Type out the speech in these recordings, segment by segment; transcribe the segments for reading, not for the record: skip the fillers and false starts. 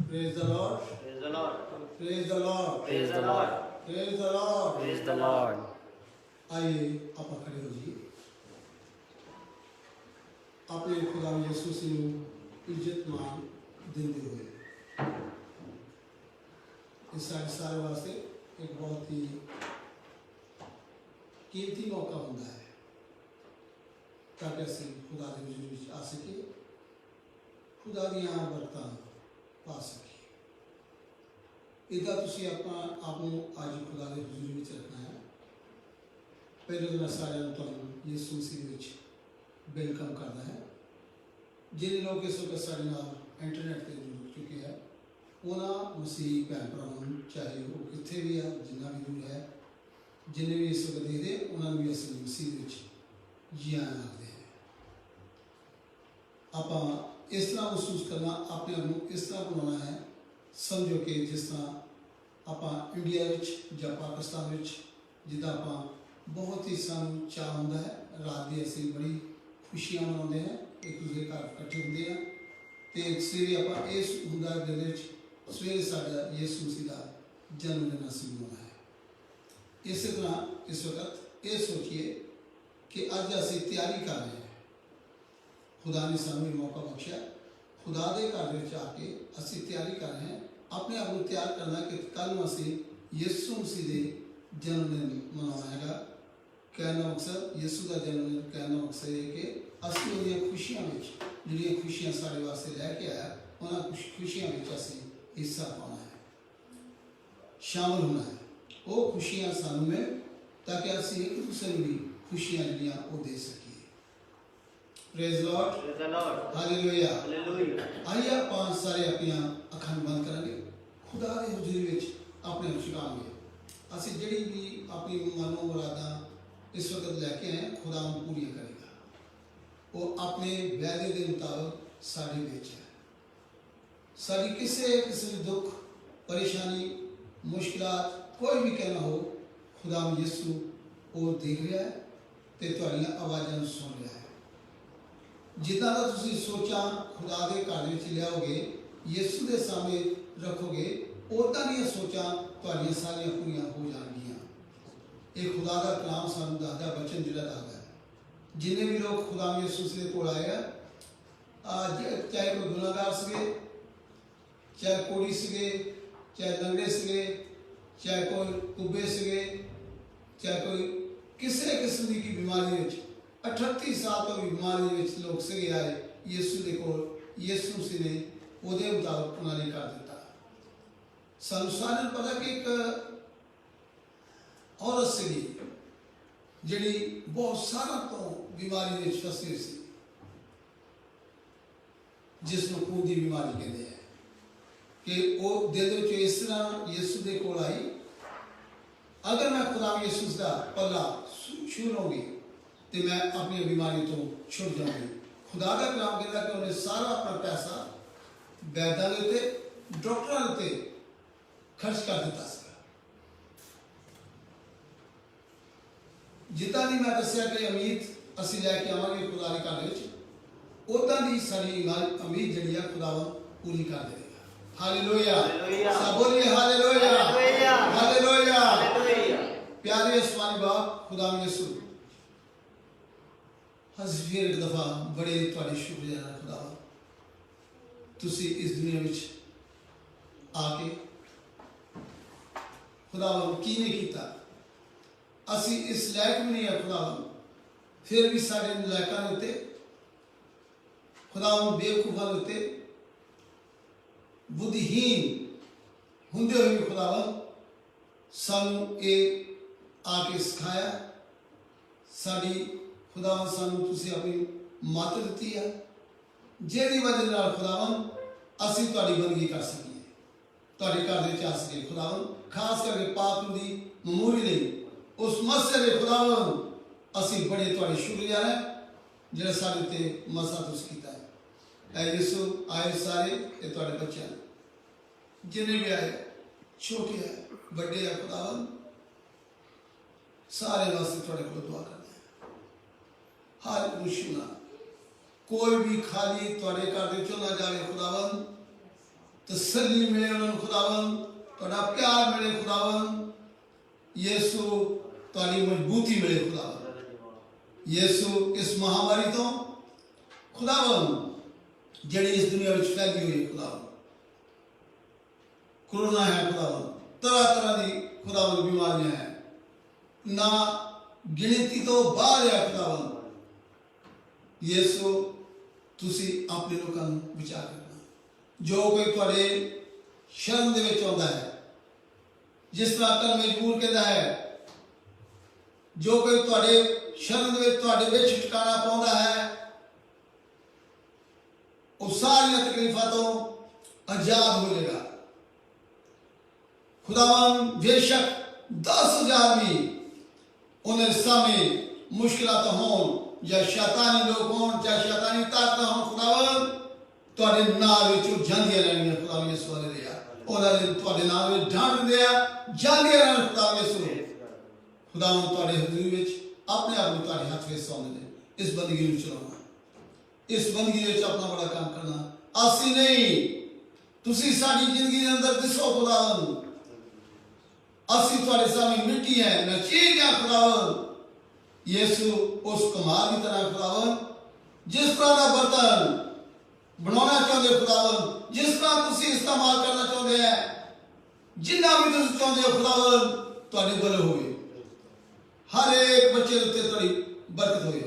Praise the Lord. Praise the Lord. Praise the Lord. Praise the Lord. Praise the Lord. Praise the Lord. आइए आप खड़े हो जी। अपने खुदा यीशु से इज्जत मान देते हुए इस सारे वास्ते एक बहुत ही कीमती मौका होता है ताकि ਅਸੀਂ खुदा ਦੇ ਹਜ਼ੂਰ ਵਿੱਚ ਆ ਸਕੀਏ, खुदा ਦੀਆਂ ਬਰਕਤਾਂ ਪਾ ਸਕੀਏ। इदा तुसी अपना आप अज खुदा के हजूर में रखना है। पहले तो मैं सारे यीशु मसीह वेलकम करता है। जिन लोग इस वक्त साढ़े नाल इंटरनेट पर जुड़ चुके हैं उन्होंने मसीह भैन भरावां चाहे वो कितने भी है, जिन्ना भी दूर है, जिन्हें भी इस वक्त देखते उन्होंने भी असली मसीह जी आया आखते हैं। आप इस तरह महसूस करना, अपने आप को इस तरह बनाना है समझो कि जिस तरह आप इंडिया या पाकिस्तान जिदा आप बहुत ही सानू चाह होंदा है, रात की असी बड़ी खुशियां मनाते हैं, एक दूसरे घर इकट्ठे होंगे हैं तो सवेरे आप इस होंदा दिल सवेरे साडा यीशु मसीह का जन्मदिन असी मनाना है। इस तरह इस वक्त ये सोचिए कि अज असी तैयारी कर रहे हैं, खुदा ने सानू मौका बख्शा, खुदा के घर आके असी तैयारी कर रहे हैं, अपने आप को तैयार करना कि कल असी यीशु मसीह के जन्मदिन मनाएगा। कहने का मकसद यीशु का जन्मदिन कहने का मकसद है कि असी उन्हें खुशियों में जो खुशियां साढ़े वास्ते लैके आया उन्होंने खुशियों में असी हिस्सा पाना है, शामिल होना है। वो खुशियां सानू में ताकि असी एक दूसरे भी खुशियां जड़ियां वो दे सकें। Praise the Lord. Praise the Lord. Hallelujah. Hallelujah. आइए आप सारे अपनिया अखां बंद करेंगे, खुदा के हजूरी विच अपने छुपाएंगे। असी जड़ी भी अपनी मनो मुरादा इस वक्त लैके आए खुदा उन पूरी करेगा। वो अपने वादे के मुताबिक साढ़े विच है। साड़ी किसी किस्म दुख परेशानी मुश्किलात कोई भी कहना हो, खुदा यीशु वो देख रहा है तो तुहाड़ियां आवाज़ां सुन रहा है। जिदा का तुम सोचा खुदा के घर में लियाओगे, यीशु के सामने रखोगे, उदा दी सोचा तुहाड़ियां सारियां पूरियां हो जाएंगियां। ये खुदा का कलाम सानू दसदा, बचन जिहड़ा दसदा है। जिन्हें भी लोग खुदा यीशु के कोल आए हैं, चाहे कोई गुनाहगार सगे, चाहे कोड़ी सगे, चाहे लंगड़े सगे, चाहे कोई कुब्बे सगे, चाहे कोई किसी किस्म की बीमारी में 38 साल तो बीमारी में लोग सगे आए यीशु के कोल, यीशु मसीह ने उहदे मुताबिक उन्होंने कर दिता। सानू सारिआं पता कि एक औरत सी जिहड़ी बहुत साल तो बीमारी में फसी हुई सी, जिसनूं खून की बीमारी कहते हैं, कि वो दिल विच इस तरह यीशु के कोल आई, अगर मैं खुदा यीशु का पल्ला छू लूँगी तो मैं अपनी बीमारी तो छुट जाऊंगी। खुदा का कलाम कहता कि उन्हें सारा अपना पैसा वैद्यां के उत्ते डॉक्टरों के खर्च कर दिता। जिदा भी मैं दसिया कि उम्मीद असी लैके आवांगे खुदा के घर में, उदा दी साडी उम्मीद जिहड़ी है खुदा पूरी कर देगा। हालेलुया, सब बोलिए हालेलुया, हालेलुया। प्यारे आसमानी बाप खुदा यीशु, अस फिर एक दफा बड़े तुहाडे शुक्रगुजार खुदा, तुसी इस दुनिया में आके खुदा की नहीं किया, असी इस लायक भी नहीं है खुदा, फिर भी साढ़े लायकों के उत्ते खुदा बेवकूफों के उत्ते बुद्धिहीन होंदे हुए भी खुदा सानू ये आके सिखाया। साड़ी खुदा सानू तुसी अपनी मत दी है, जिहदी वजह नाल खुदावन असी तुहाडी बंदगी कर सकीए, तुहाडे घर दे आ सकीए। खुदावन खास करके पाप दी ममूरी लई उस मसले के खुदावन असी बड़े तुहाडे शुक्रगुजार हैं जिहड़ा साडे ते मसा तुस कीता है। ऐ यीशु आए सारे ये तुहाडे बच्चे हैं, जिन्हें भी आए छोटे है बड़े है, खुदावन सारे वास्ते तुहाडे कोल दुआ करते हैं। हर मुश्किल कोई भी खाली तुहाडे घर दे चों ना जावे खुदावन, तसल्ली मिले उन्होंने खुदावन, तुहाडा प्यार मिले खुदावन, यीशु तुहाडी मजबूती मिले खुदावन। यीशु इस महामारी तो खुदावन जिहड़ी इस दुनिया में फैली हुई है खुदावन, कोरोना है खुदावन, तरह तरह की खुदावन बीमारियां हैं, ना गिनती तो बाहर है खुदावन। यीशु तुसी अपने लोगों को विचार करना, जो कोई तुहाडे शरण दे विच आउंदा है, जिस तरह कल मजबूर कहता है, जो कोई तुहाडे शरण दे विच तुहाडे विच ठिकाना पाउंदा है, वो सारी तकलीफां तो आजाद हो जाएगा खुदावन। बेशक 10,000 भी उन्हें सामने मुश्किलात हों या शैतानी लोग हों या शैतानी ताकत हों खुदावन, तुहाडे नाम विच जांदियां रहणियां खुदावन। यीशु हालेलुया, उन्होंने तुहाडे नाम विच ढांड दिया जांदियां रहण खुदावन। यीशु खुदावन तुहाडे हजूर विच अपने आप को तुहाडे हाथ विच सौंपदे इस बंदगी नूं चलाउणा, इस बंदगी विच अपना बड़ा काम करना। असी नहीं, तुसी साडी जिंदगी दे अंदर दिसो खुदावन, असी तुहाडे सामने मिट्टी है, मैं चीज है खुदावन। यीशु उस कमाल की तरह खुदावन, जिस तरह का बर्तन बनाना चाहते खुदावन, जिस तरह तुसी इस्तेमाल करना चाहते हैं, जिन्ना भी तुसी चाहते हो खुदावन, तुहाडे भले होवे। हर एक बच्चे उत्ते तुहाडी बरकत होवे,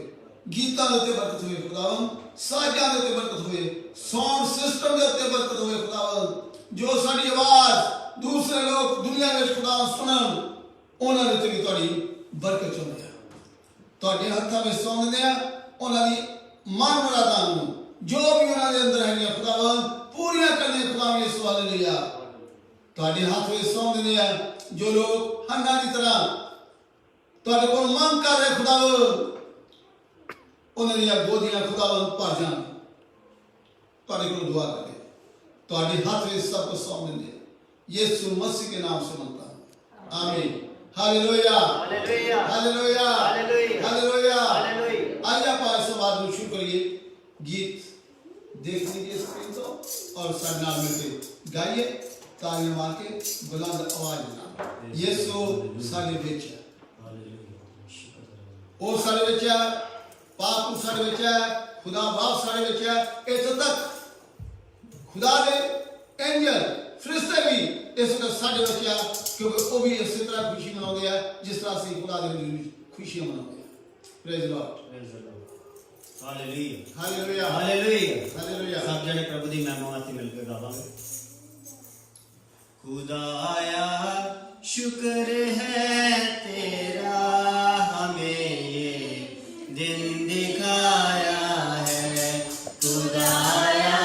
गीतां दे उत्ते बरकत होवे खुदावन, साजां दे उत्ते बरकत होवे, साउंड सिस्टम दे उत्ते बरकत होवे खुदावन। जो साडी आवाज दूसरे लोग दुनिया में खुदावन सुनन, उन्होंने उत्ते भी तुहाडी बरकत चाहते हैं। तुहाडे हत्थां विच सौंपदे आ, उन्हां दी मन मुरादां नूं जो भी उन्हां दे अंदर है खुदावन पूरियां करने खुदावन। यीशु हालेलुया, तुहाडे हाथ विच सौंपदे आ, जो लोग हन्ना की तरह तुहाडे कोल मंग कर रहे खुदावन, उन्हां दी गोदियां खुदावन भर जान, तुहाडे कोल दुआ करके तुहाडे हाथ विच सब कुछ सौंप दिंदे। यीशु मसीह के नाम से मांगता हूं, आमीन। Hallelujah, hallelujah, hallelujah, hallelujah. आइए आप इस बात में शुरू करिए, गीत देख लीजिए स्क्रीन को और सब नाम मिलके गाइए, तालियां मार के बुलंद आवाज में। यीशु सारे विच है, वो सारे विच है, पाप सारे विच है, खुदा बाप सारे विच है। इत्थे तक खुदा दे एंजल फरिश्ते भी इस वक्त साढ़े विच है, क्योंकि वो भी इसी तरह खुशी मनाते हैं जिस तरह से खुदा दे खुशियां मनाते हैं। Praise the Lord, hallelujah, hallelujah, hallelujah, hallelujah. सब जने प्रभु दी महिमा वास्ते मिलकर गावांगे। खुदाया शुक्र है तेरा, हमें ये दिन दिखाया है। खुदाया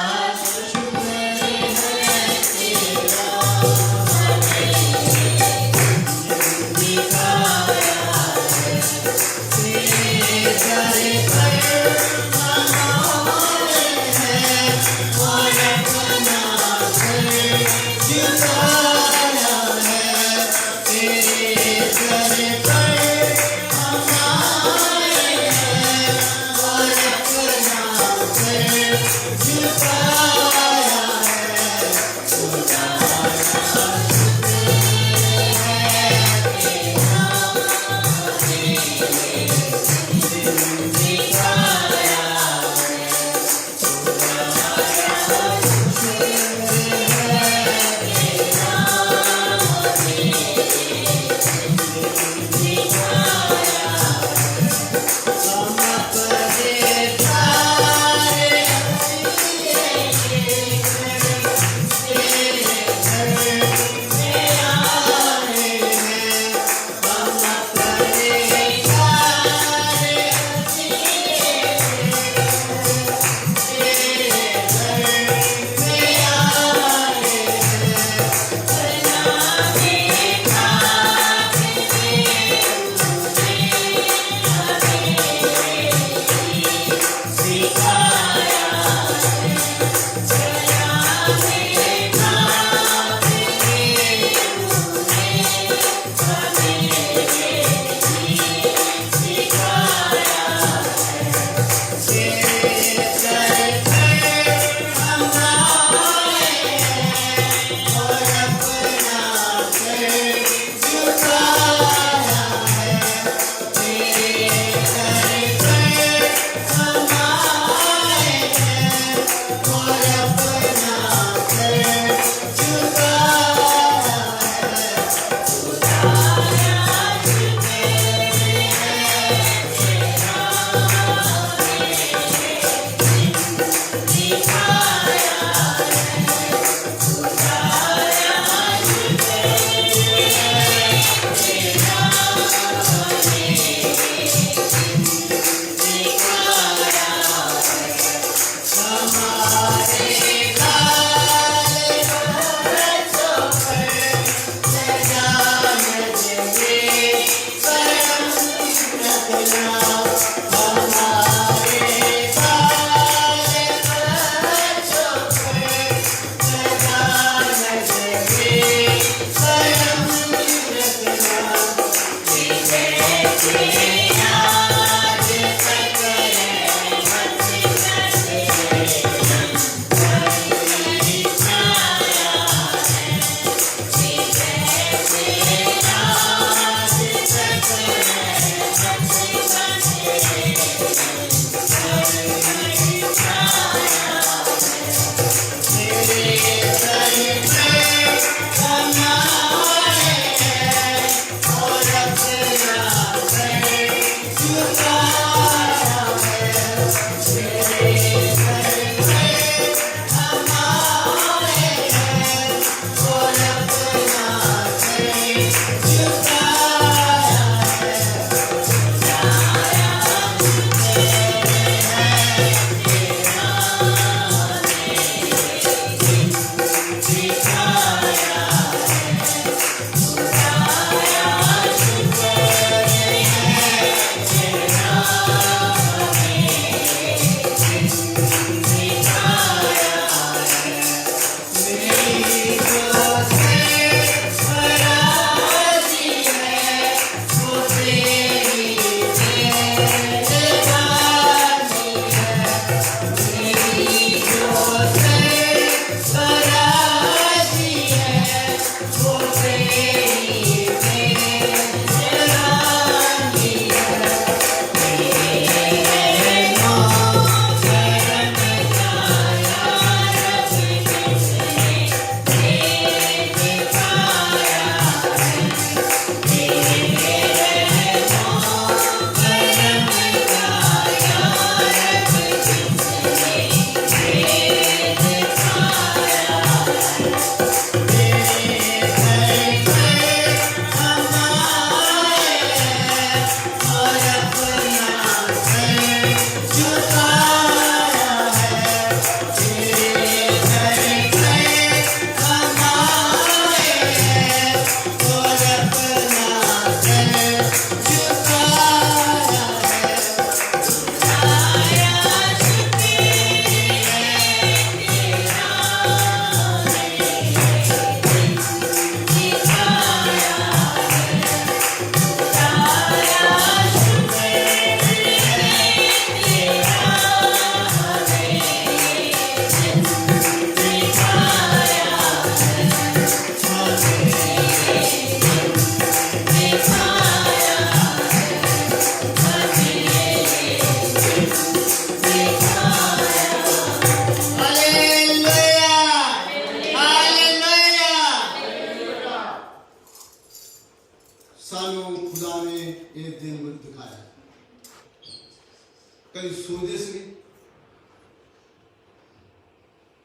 कई सोचते सी,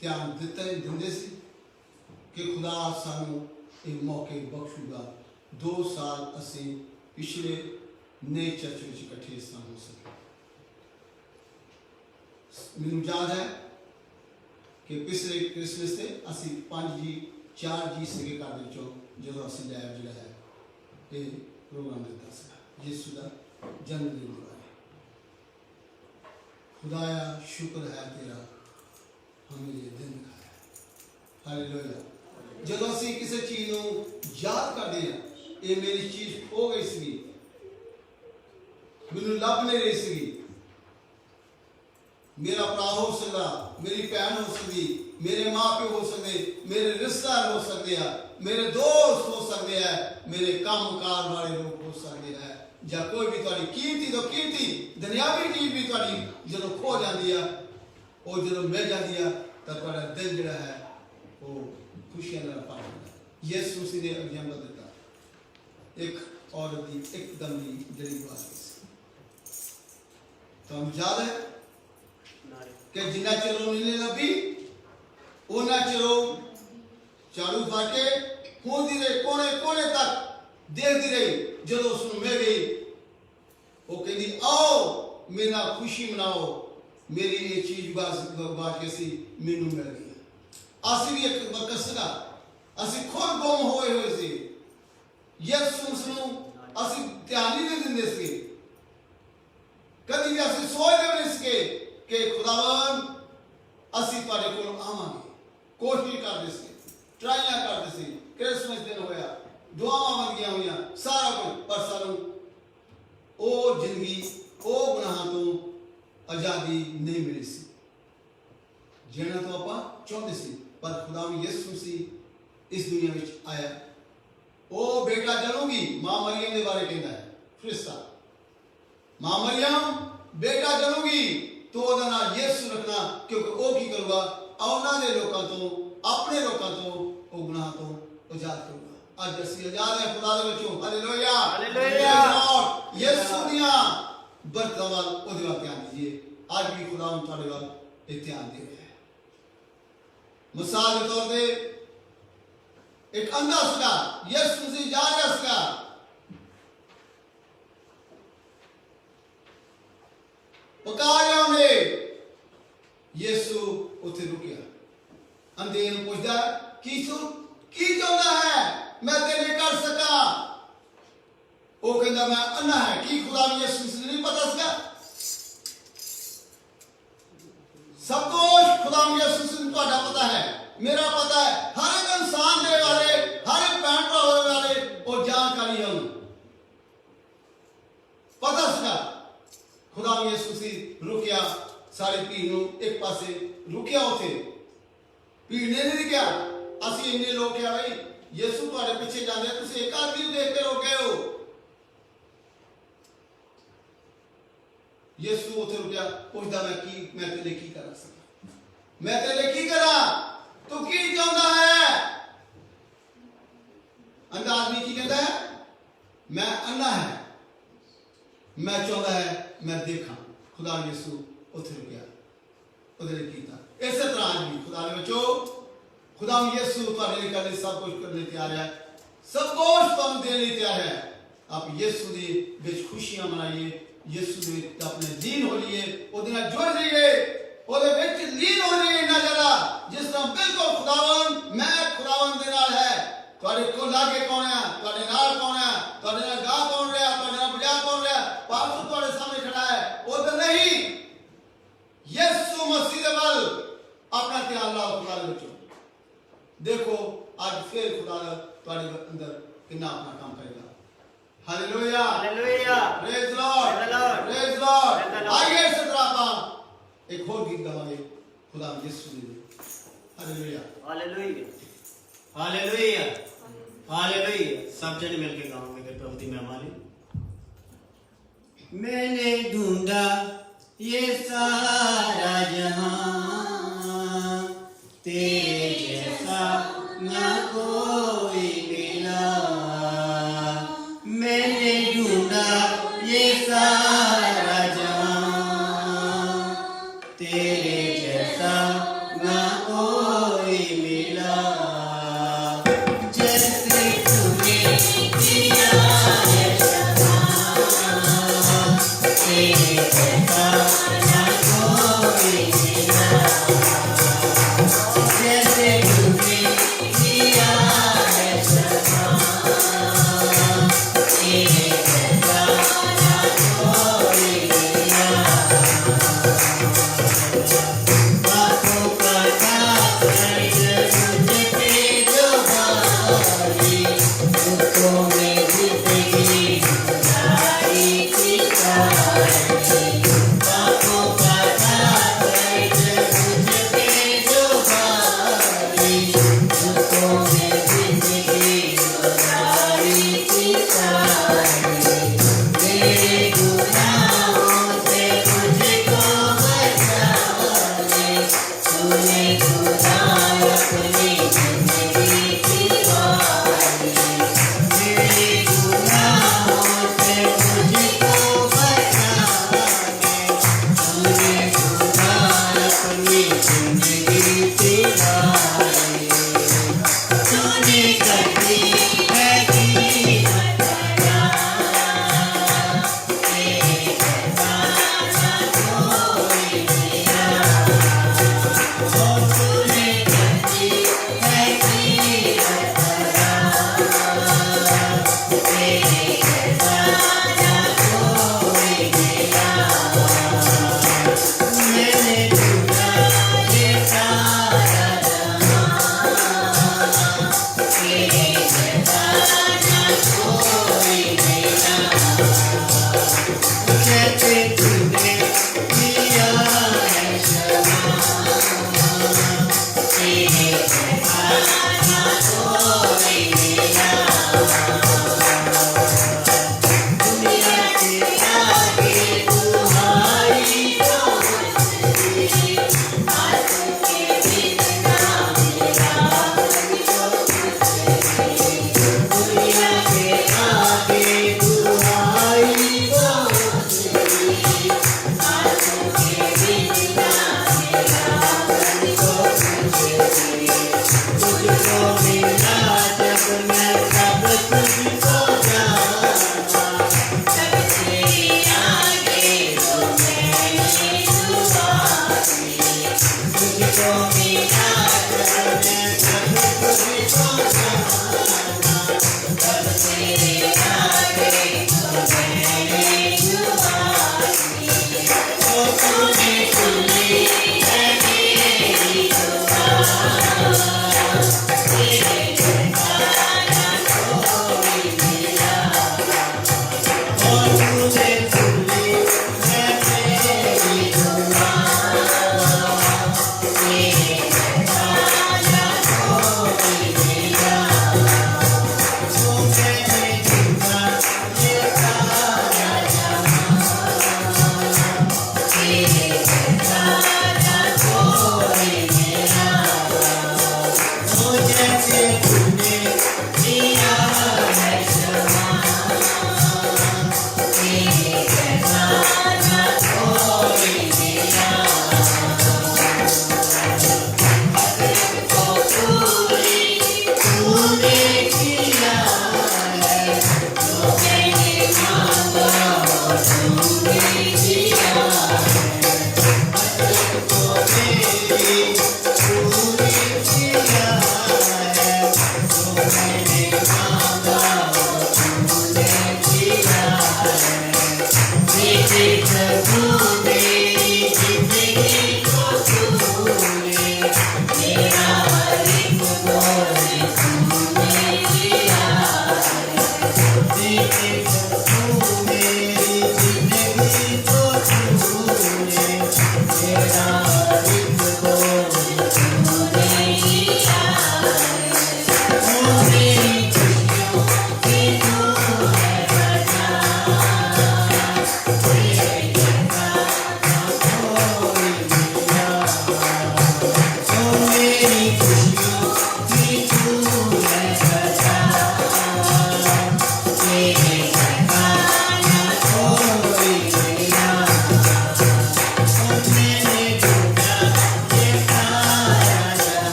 ध्यान दिंदे सी कि खुदा सानू एक मौके बख्शूगा 2 साल असी पिछले नए चर्च में इकट्ठे इस तरह हो सके। मैनू याद है कि पिछले क्रिसमस से असी 5 जी 4 जी सगे घर जो असी लैब जो है ये प्रोग्राम दिता सा यीशु का जन्मदिन बारे। खुदाया शुक्र है तेरा हमें ये दिन दिखाया। हालेलुया। जब असी किसी चीज को याद करते हैं, ये मेरी चीज खो गई सी, मैनू लभ नहीं रही सी, मेरा भरा हो सकता, मेरी भैन हो सकती, मेरे माँ प्यो हो सकते, मेरे रिश्तेदार हो सकते हैं, मेरे दोस्त हो सकते हैं, मेरे कामकार वाले लोग हो सकते हैं, या कोई भी तुहाडी कीमती तो कीमती दुनियावी चीज भी तुहाडी जो खो जाती है, वो जो मिल जाती है तो तुहाडा दिल जिहड़ा है वो खुशियां नाल भर जाता है। यीशु मसीह ने एग्जाम्पल दिता, एक औरत की एकदम ही जड़ी बात तो याद है कि जिन्ना चिर नहीं लभी उन्ना चिरो चालू फाके होती रही, कोने कोने तक देखती रही। जो उसको मिल गई वो कहती आओ मेरे नाल खुशी मनाओ, मेरी ये चीज बात कैसी मैनू मिल गई। असी भी एक वक्त सीगा, असी खुद गुम होए हुए सी, यीशु मसीह असी ध्यान नहीं देंदे सी, कभी भी असी सोचते नहीं सके कि खुदावन असी तुहाडे कोल आवांगे। कोशिश करते सी, ट्राइयां करते सी, क्रिसमस दिन होया, दुआवां मंगियां हुई, सारा कुछ, पर सानू ओ जिंदगी ओ गुनाहां तो आजादी नहीं मिली सी जिहड़ा तो आपां चाहते सी। पर खुदा यीशु मसीह इस दुनिया में आया, ओ बेटा जन्मगी, मां मरियम के बारे कहता है फरिश्ता, मां मरियम बेटा जन्मगी तो ओदा नाम यीशु रखना, क्योंकि वो की करूगा उन्हां दे लोकां तो अपने लोकां तो वो गुनाह तो आजाद करूगा। आज असी आजाद है खुदा दे विचों। Hallelujah hallelujah. यीशु दियां बरकतां वाल ओदे वाल ध्यान दीजिए। आज भी खुदा तुहाडे वाल ध्यान दे रहा है। मिसाल के तौर पे एक अंधा सीगा, यीशु मसीह जा रहा सीगा, पकाया उन्हें, यीशु उत्थे रुकिया, अंधे नूं पुछदा की चाहता है मैं तेरे कर सका। वो कहता मैं अन्ना है। की खुदा यीशु मसीह नहीं पता सका? सब कुछ खुदा यीशु मसीह तुहाडा पता है, मेरा पता है, हर एक इंसान दे वाले, हर एक भैन भरा वाले वो जानकारी है पता सका। खुदा यीशु मसीह रुकिया, सारी भीड़ नूं एक पासे रुकिया, उथे भीड़ ने नहीं क्या असी इन्ने लोग क्या भाई यीशु तुहाडे पीछे जांदे, तुसीं एक आदमी नूं देख के रोके हो। यीशु उथे रुकिया, पुछदा मैं तेरे की करा सका, मैं तेरे की करा, तू की चाहता है। अंधा आदमी की कहता है मैं अन्ना है, मैं चाहता है मैं देखा। खुदा यीशु उथे रुकिया, उधर कीता। इस तरह आज भी खुदा ने बच्चों, खुदा यीशु तुहाडे लिए करने सब कुछ करने तैयार है, सब कुछ तुहानूं देने तैयार है। आप यीशु दे विच खुशियां मनाइए, यीशु दे अपने लीन हो जाइए, उहदे नाल जुड़ जाइए, उहदे विच लीन हो जाइए इन्ना ज़्यादा जिस तरह बिल्कुल खुदावन मैं खुदावन दे नाल है। तुहाडे को लागे कौन है, तुहाडे नाल कौन है, तुहाडे नाल गा कौन रहा, तुहाडे नाल बजा कौन रहा, पास तुहाडे सामने खड़ा है, उधर नहीं। यीशु मसीह दे वल अपना ध्यान लाओ। खुदा दे विचों देखो आज फिर खुदा तुहाडे अंदर कितना अपना काम करेगा। Hallelujah hallelujah, praise lord praise lord. आइए इस तरह आप एक और गीत गाएंगे खुदा यीशु ने। Hallelujah hallelujah hallelujah hallelujah. सब जने मिलके गाओगे फिर प्रभु की मेहमानी। मैंने ढूंढा ये सारा जहां, तेरे जैसा ना कोई मिला। मैंने ढूंढा ये सारा जहां,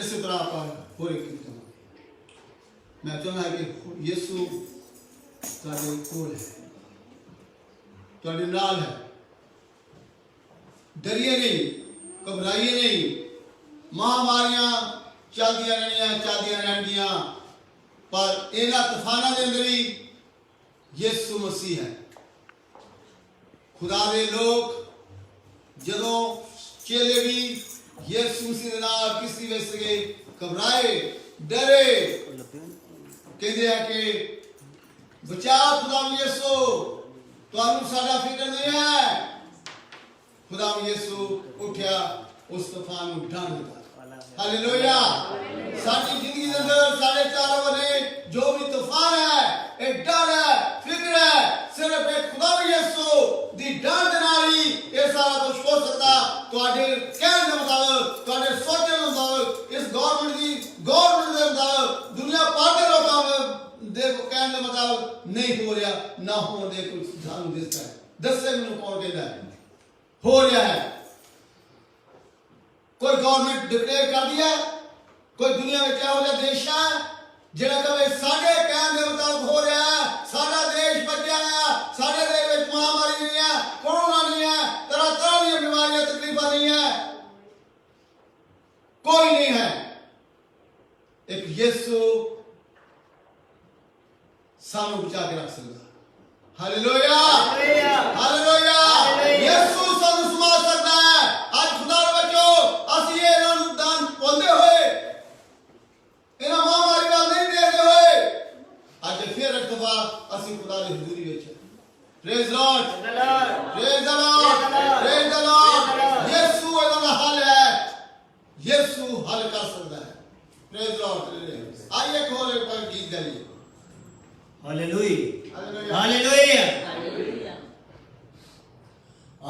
इस तरह आप पूरे कीर्तन मैं चाहना कि यीशु तुहाडे कोल है, तुहाडे नाल है। डरिए नहीं, घबराइए नहीं। महामारियां चलदियां रहणगियां, पर इन्हां तूफानां दे अंदर ही यीशु मसीह है। खुदा दे लोग जदों चेले भी यीशु मसीह दे नाल किसी वे सके घबराए डरे, कहते हैं कि बचा खुदा यीशु, तुहानू साडा फिक्र नहीं है। खुदा यीशु उठा, उस तूफान को ढांढ दिता। हालेलुया। साडी जिंदगी दे अंदर साडे चारों बने जो भी तूफान है, एक डर है, फिक्र है, सिर्फ एक खुदा यीशु दी डर दे नाल ही ये सारा कुछ हो सकता। तुहाडे कहने दे मुताबिक, तुहाडे सोचने दे मुताबिक, इस गवर्नमेंट दे मुताबिक, दुनिया भर दे लोकां दे कहने दे मुताबिक नहीं हो रहा, ना होने दे कुछ सानू दिसदा है। दस्से मैनू कौन कहदा है हो रहा है? कोई गवर्नमेंट डिक्लेयर कर दिया, कोई दुनिया में क्या हो जाए देश है जेड़ा कहे साडे कहने दे मुताबिक हो रहा है, साडा देश बचा है, साडे देश में महामारी नहीं है, कोरोना नहीं है, तरह तरह की बीमारियां तकलीफां नहीं है, कोई नहीं है। एक यीशु सानू बचा के रख सकता। Hallelujah, hallelujah. यीशु सानू संभाल सकता है। आज खुदा दे बच्चो असि ये दान पांदे होए, इन्हां महामारी वाल नहीं देखते हुए, आज फिर एक दफा असि खुदा दी हुजूरी विच। Praise lord, praise the lord, praise the lord. यीशु इहदा हल है, यीशु हल कर सकता है। Praise lord. आइए एक और एक गीत गाइए। Hallelujah, hallelujah, hallelujah.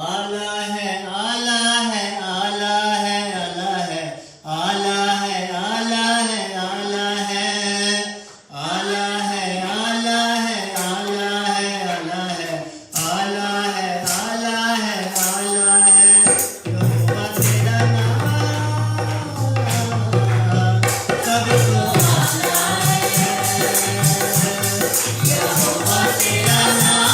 आला है, आला है, आला है, आला है, आला है, आला है, आला है, आला है, आला है, आला है, आला है, आला है, आला है, आला है। यहोवा तेरा नाम सबको आला है। यहोवा तेरा नाम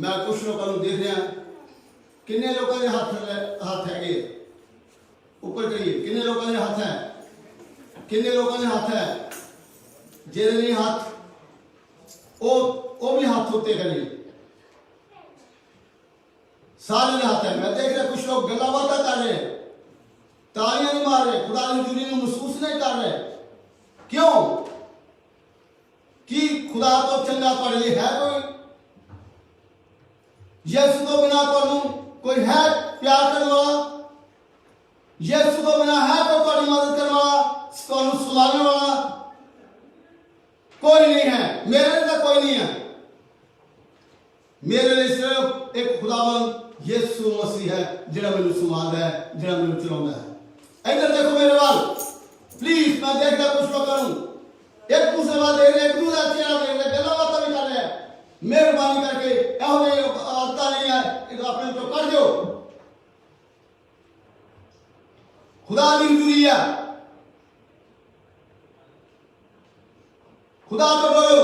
मैं कुछ लोगों को देख रहा किन्ने लोगों के हाथ है ऊपर करिए किन्ने लोगों के हाथ है किन्ने लोगों के हाथ है जेरे नहीं हाथ ओ भी हाथ होते करिए सारे ने हाथ है। मैं देख रहा कुछ लोग गला बात कर रहे हैं तालियां नहीं मार रहे खुदा की हजूरी में महसूस नहीं कर रहे क्यों कि खुदा तो चंगा पढ़ लिए है यीशु तो बिना कोई है प्यार करने वाला यीशु तो बिना है कोई मदद करने वाला सुनाने वाला कोई नहीं है मेरे लिए कोई नहीं है मेरे लिए सिर्फ एक खुदावंद यीशु मसीह है जिहड़ा मैनूं सुनांदा है जिहड़ा मैनूं चलाउंदा है। इधर देखो मेरे वाल प्लीज मैं देखदा कुछ लोग करूं एक दूसरे वाल देख रहे एक दूसरे चेहरा देख रहे गल्लां बातां भी कर रहे हैं मेहरबानी करके एहो आदतां नहीं खुदा की हजूरी है। खुदा तो बोलो,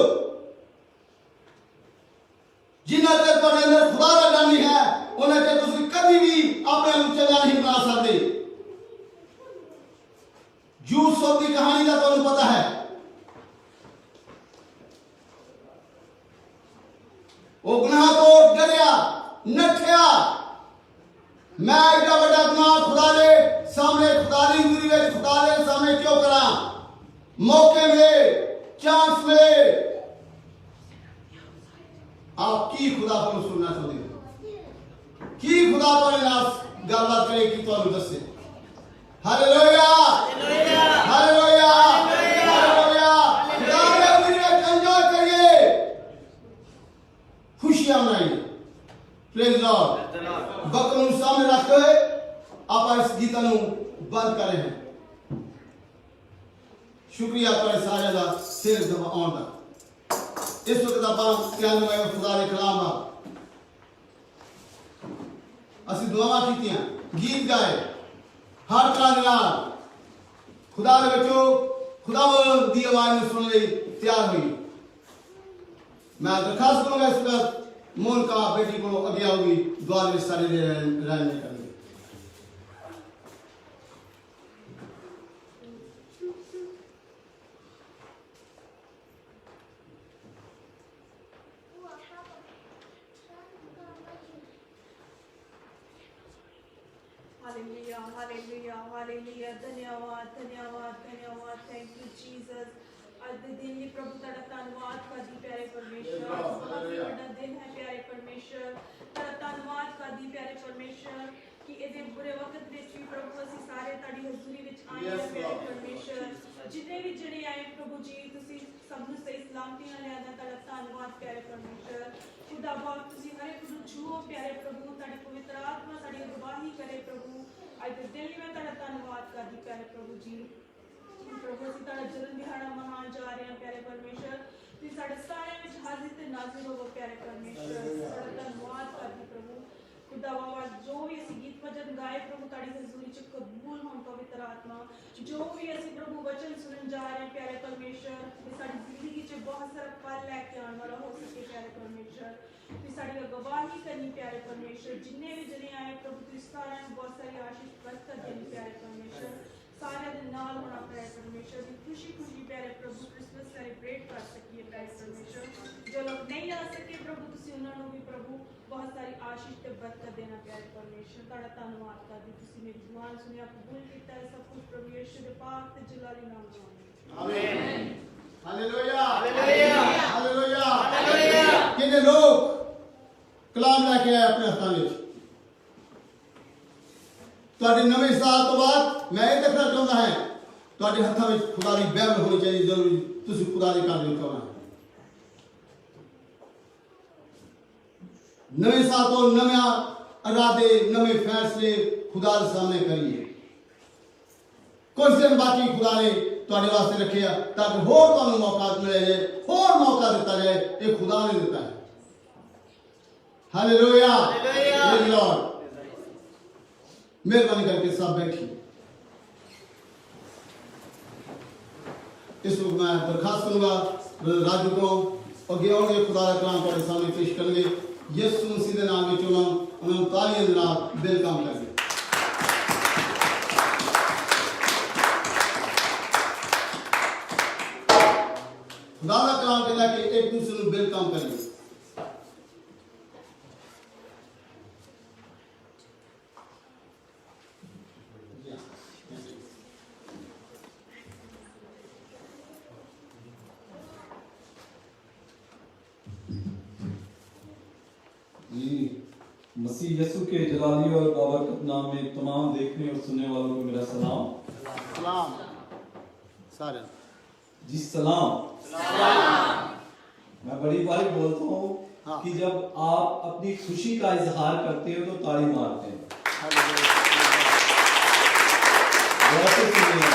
जिन्ना चेर तुहाडे अंदर खुदा का डर नहीं है उन्ना चेर तुसीं कभी भी अपने आप चंगा नहीं बना सकते। यूसुफ की कहानी का तुहानू पता है, वो गुनाह तो डरिया नठिया, मैं एडा बड़ा गुनाह खुदा दे सामने, खुदा दी हजूरी विच खुदा दे सामने क्यों करा। मौके मिले, चांस मिले, आप की खुदा को सुनना चाहते हो कि खुदा तुहाडे नाल गलबात करे कि तुहानू दसे। Hallelujah hallelujah hallelujah. खुदा दे हजूरी विच एंजॉय करिए, खुशियां मनाइए। Praise Lord. वक्त को सामने रखते हुए आप इस गीत बंद कर रहे हैं। शुक्रिया तुहाडे सारे दा सिर दबा आउण दा। इस वक्त आप क्या खुदा के कलाम आ असी दुआवां कीतियां, गीत गाए, हर तरह के नाल खुदा दे विचों खुदा दी आवाज़ में सुनने लई तैयार हुई। मैं दरखास्त करूंगा इस वक्त मोनिका बेटी को अगे आओगी, दुआ में सारे रहने करेंगे। Hallelujah hallelujah hallelujah. धन्यवाद धन्यवाद धन्यवाद। Thank you Jesus. आज दे दिन लिए प्रभु तेरा धन्यवाद करदी प्यारे परमेश्वर। काफी बड़ा दिन है प्यारे परमेश्वर, तेरा धन्यवाद करदी प्यारे परमेश्वर कि इहदे बुरे वक्त विच भी प्रभु असीं सारे तेरी हजूरी विच आए हैं प्यारे परमेश्वर। जितने भी जने आए प्रभु जी तुसीं सब नूं सही सलामती नाल लिआंदा, तेरा धन्यवाद प्यारे परमेश्वर। खुदा बाप तुसीं हर एक नूं छूओ प्यारे प्रभु, तेरी पवित्र आत्मा साडी अगवाही करे प्रभु। आज दे दिन में तेरा धन्यवाद करदी प्यारे प्रभु जी। प्रभु असीं तेरा जन्म दिहाड़ा मनाउण जा रहे हैं प्यारे परमेश्वर, तुसीं साडे सारे विच हाजिर ते नाज़िर होवो प्यारे परमेश्वर। तेरा धन्यवाद करदी प्रभु। खुदा बाबा जो भी असीं गीत भजन गाए प्रभु तेरी हजूरी च कबूल होण पवित्र आत्मा। जो भी असीं प्रभु वचन सुनन जा रहे हैं प्यारे परमेश्वर, कि साडी जिंदगी च बहुत सारा फल लैके आउण वाला हो सके प्यारे परमेश्वर। तुसीं साडी अगवाही करनी प्यारे परमेश्वर। जिन्ने भी जने आए प्रभु तुसीं सारिआं नूं बहुत सारी आशीष बरकत देनी प्यारे परमेश्वर। सारे दे नाल होना प्यारे परमेश्वर। खुशी खुशी प्यारे प्रभु क्रिसमस सेलिब्रेट कर सकिए प्यारे परमेश्वर। जो लोग नहीं आ सके प्रभु तुसीं उन्हां नूं भी प्रभु बहुत सारी आशीष ते बरकत देना प्यारे परमेश्वर। तुहाडा धन्नवाद करदी तुसीं मेरी जुबान सुनिया कबूल कीता है सब कुछ प्रभु यीशु दे पाक ते जलाली नाम च आमीन। Hallelujah hallelujah hallelujah hallelujah. कितने लोग कलाम लेके आए अपने हत्थां विच। तुहाडे नवें साल तो बाद मैं ये देखना चाहता है तुहाडे हत्थां विच खुदा दी बाइबल होनी चाहिए जरूरी। तुसीं खुदा दे घर विच आउणा। नवे साल तो नवे इरादे नवे फैसले खुदा के सामने करिए। कुछ दिन बाकी खुदा ने तुहाडे वास्ते रखे ताकि होर तुहानूं मौका मिले जाए, होर मौका दिता जाए। ये खुदा ने दिता है। Hallelujah praise Lord. मेहरबानी करके सब बैठिए। इस वक्त मैं दरखास्त करूंगा राजू को अगे आउणगे, खुदा का कलाम तुहाडे सामने पेश करेंगे। यीशु मसीह के नाम में उन्होंने तालियां दे नाल वेलकम करेंगे। खुदा का कलाम कहता है कि एक दूसरे को वेलकम करेंगे। मसीह यीशु के जलाली और बाबरकत नाम में तमाम देखने और सुनने वालों को मेरा सलाम। सलाम सारे जी सलाम। मैं बड़ी बार बोलता हूँ हाँ। कि जब आप अपनी खुशी का इजहार करते हो तो ताली मारते हैं। गौर से सुनिएगा,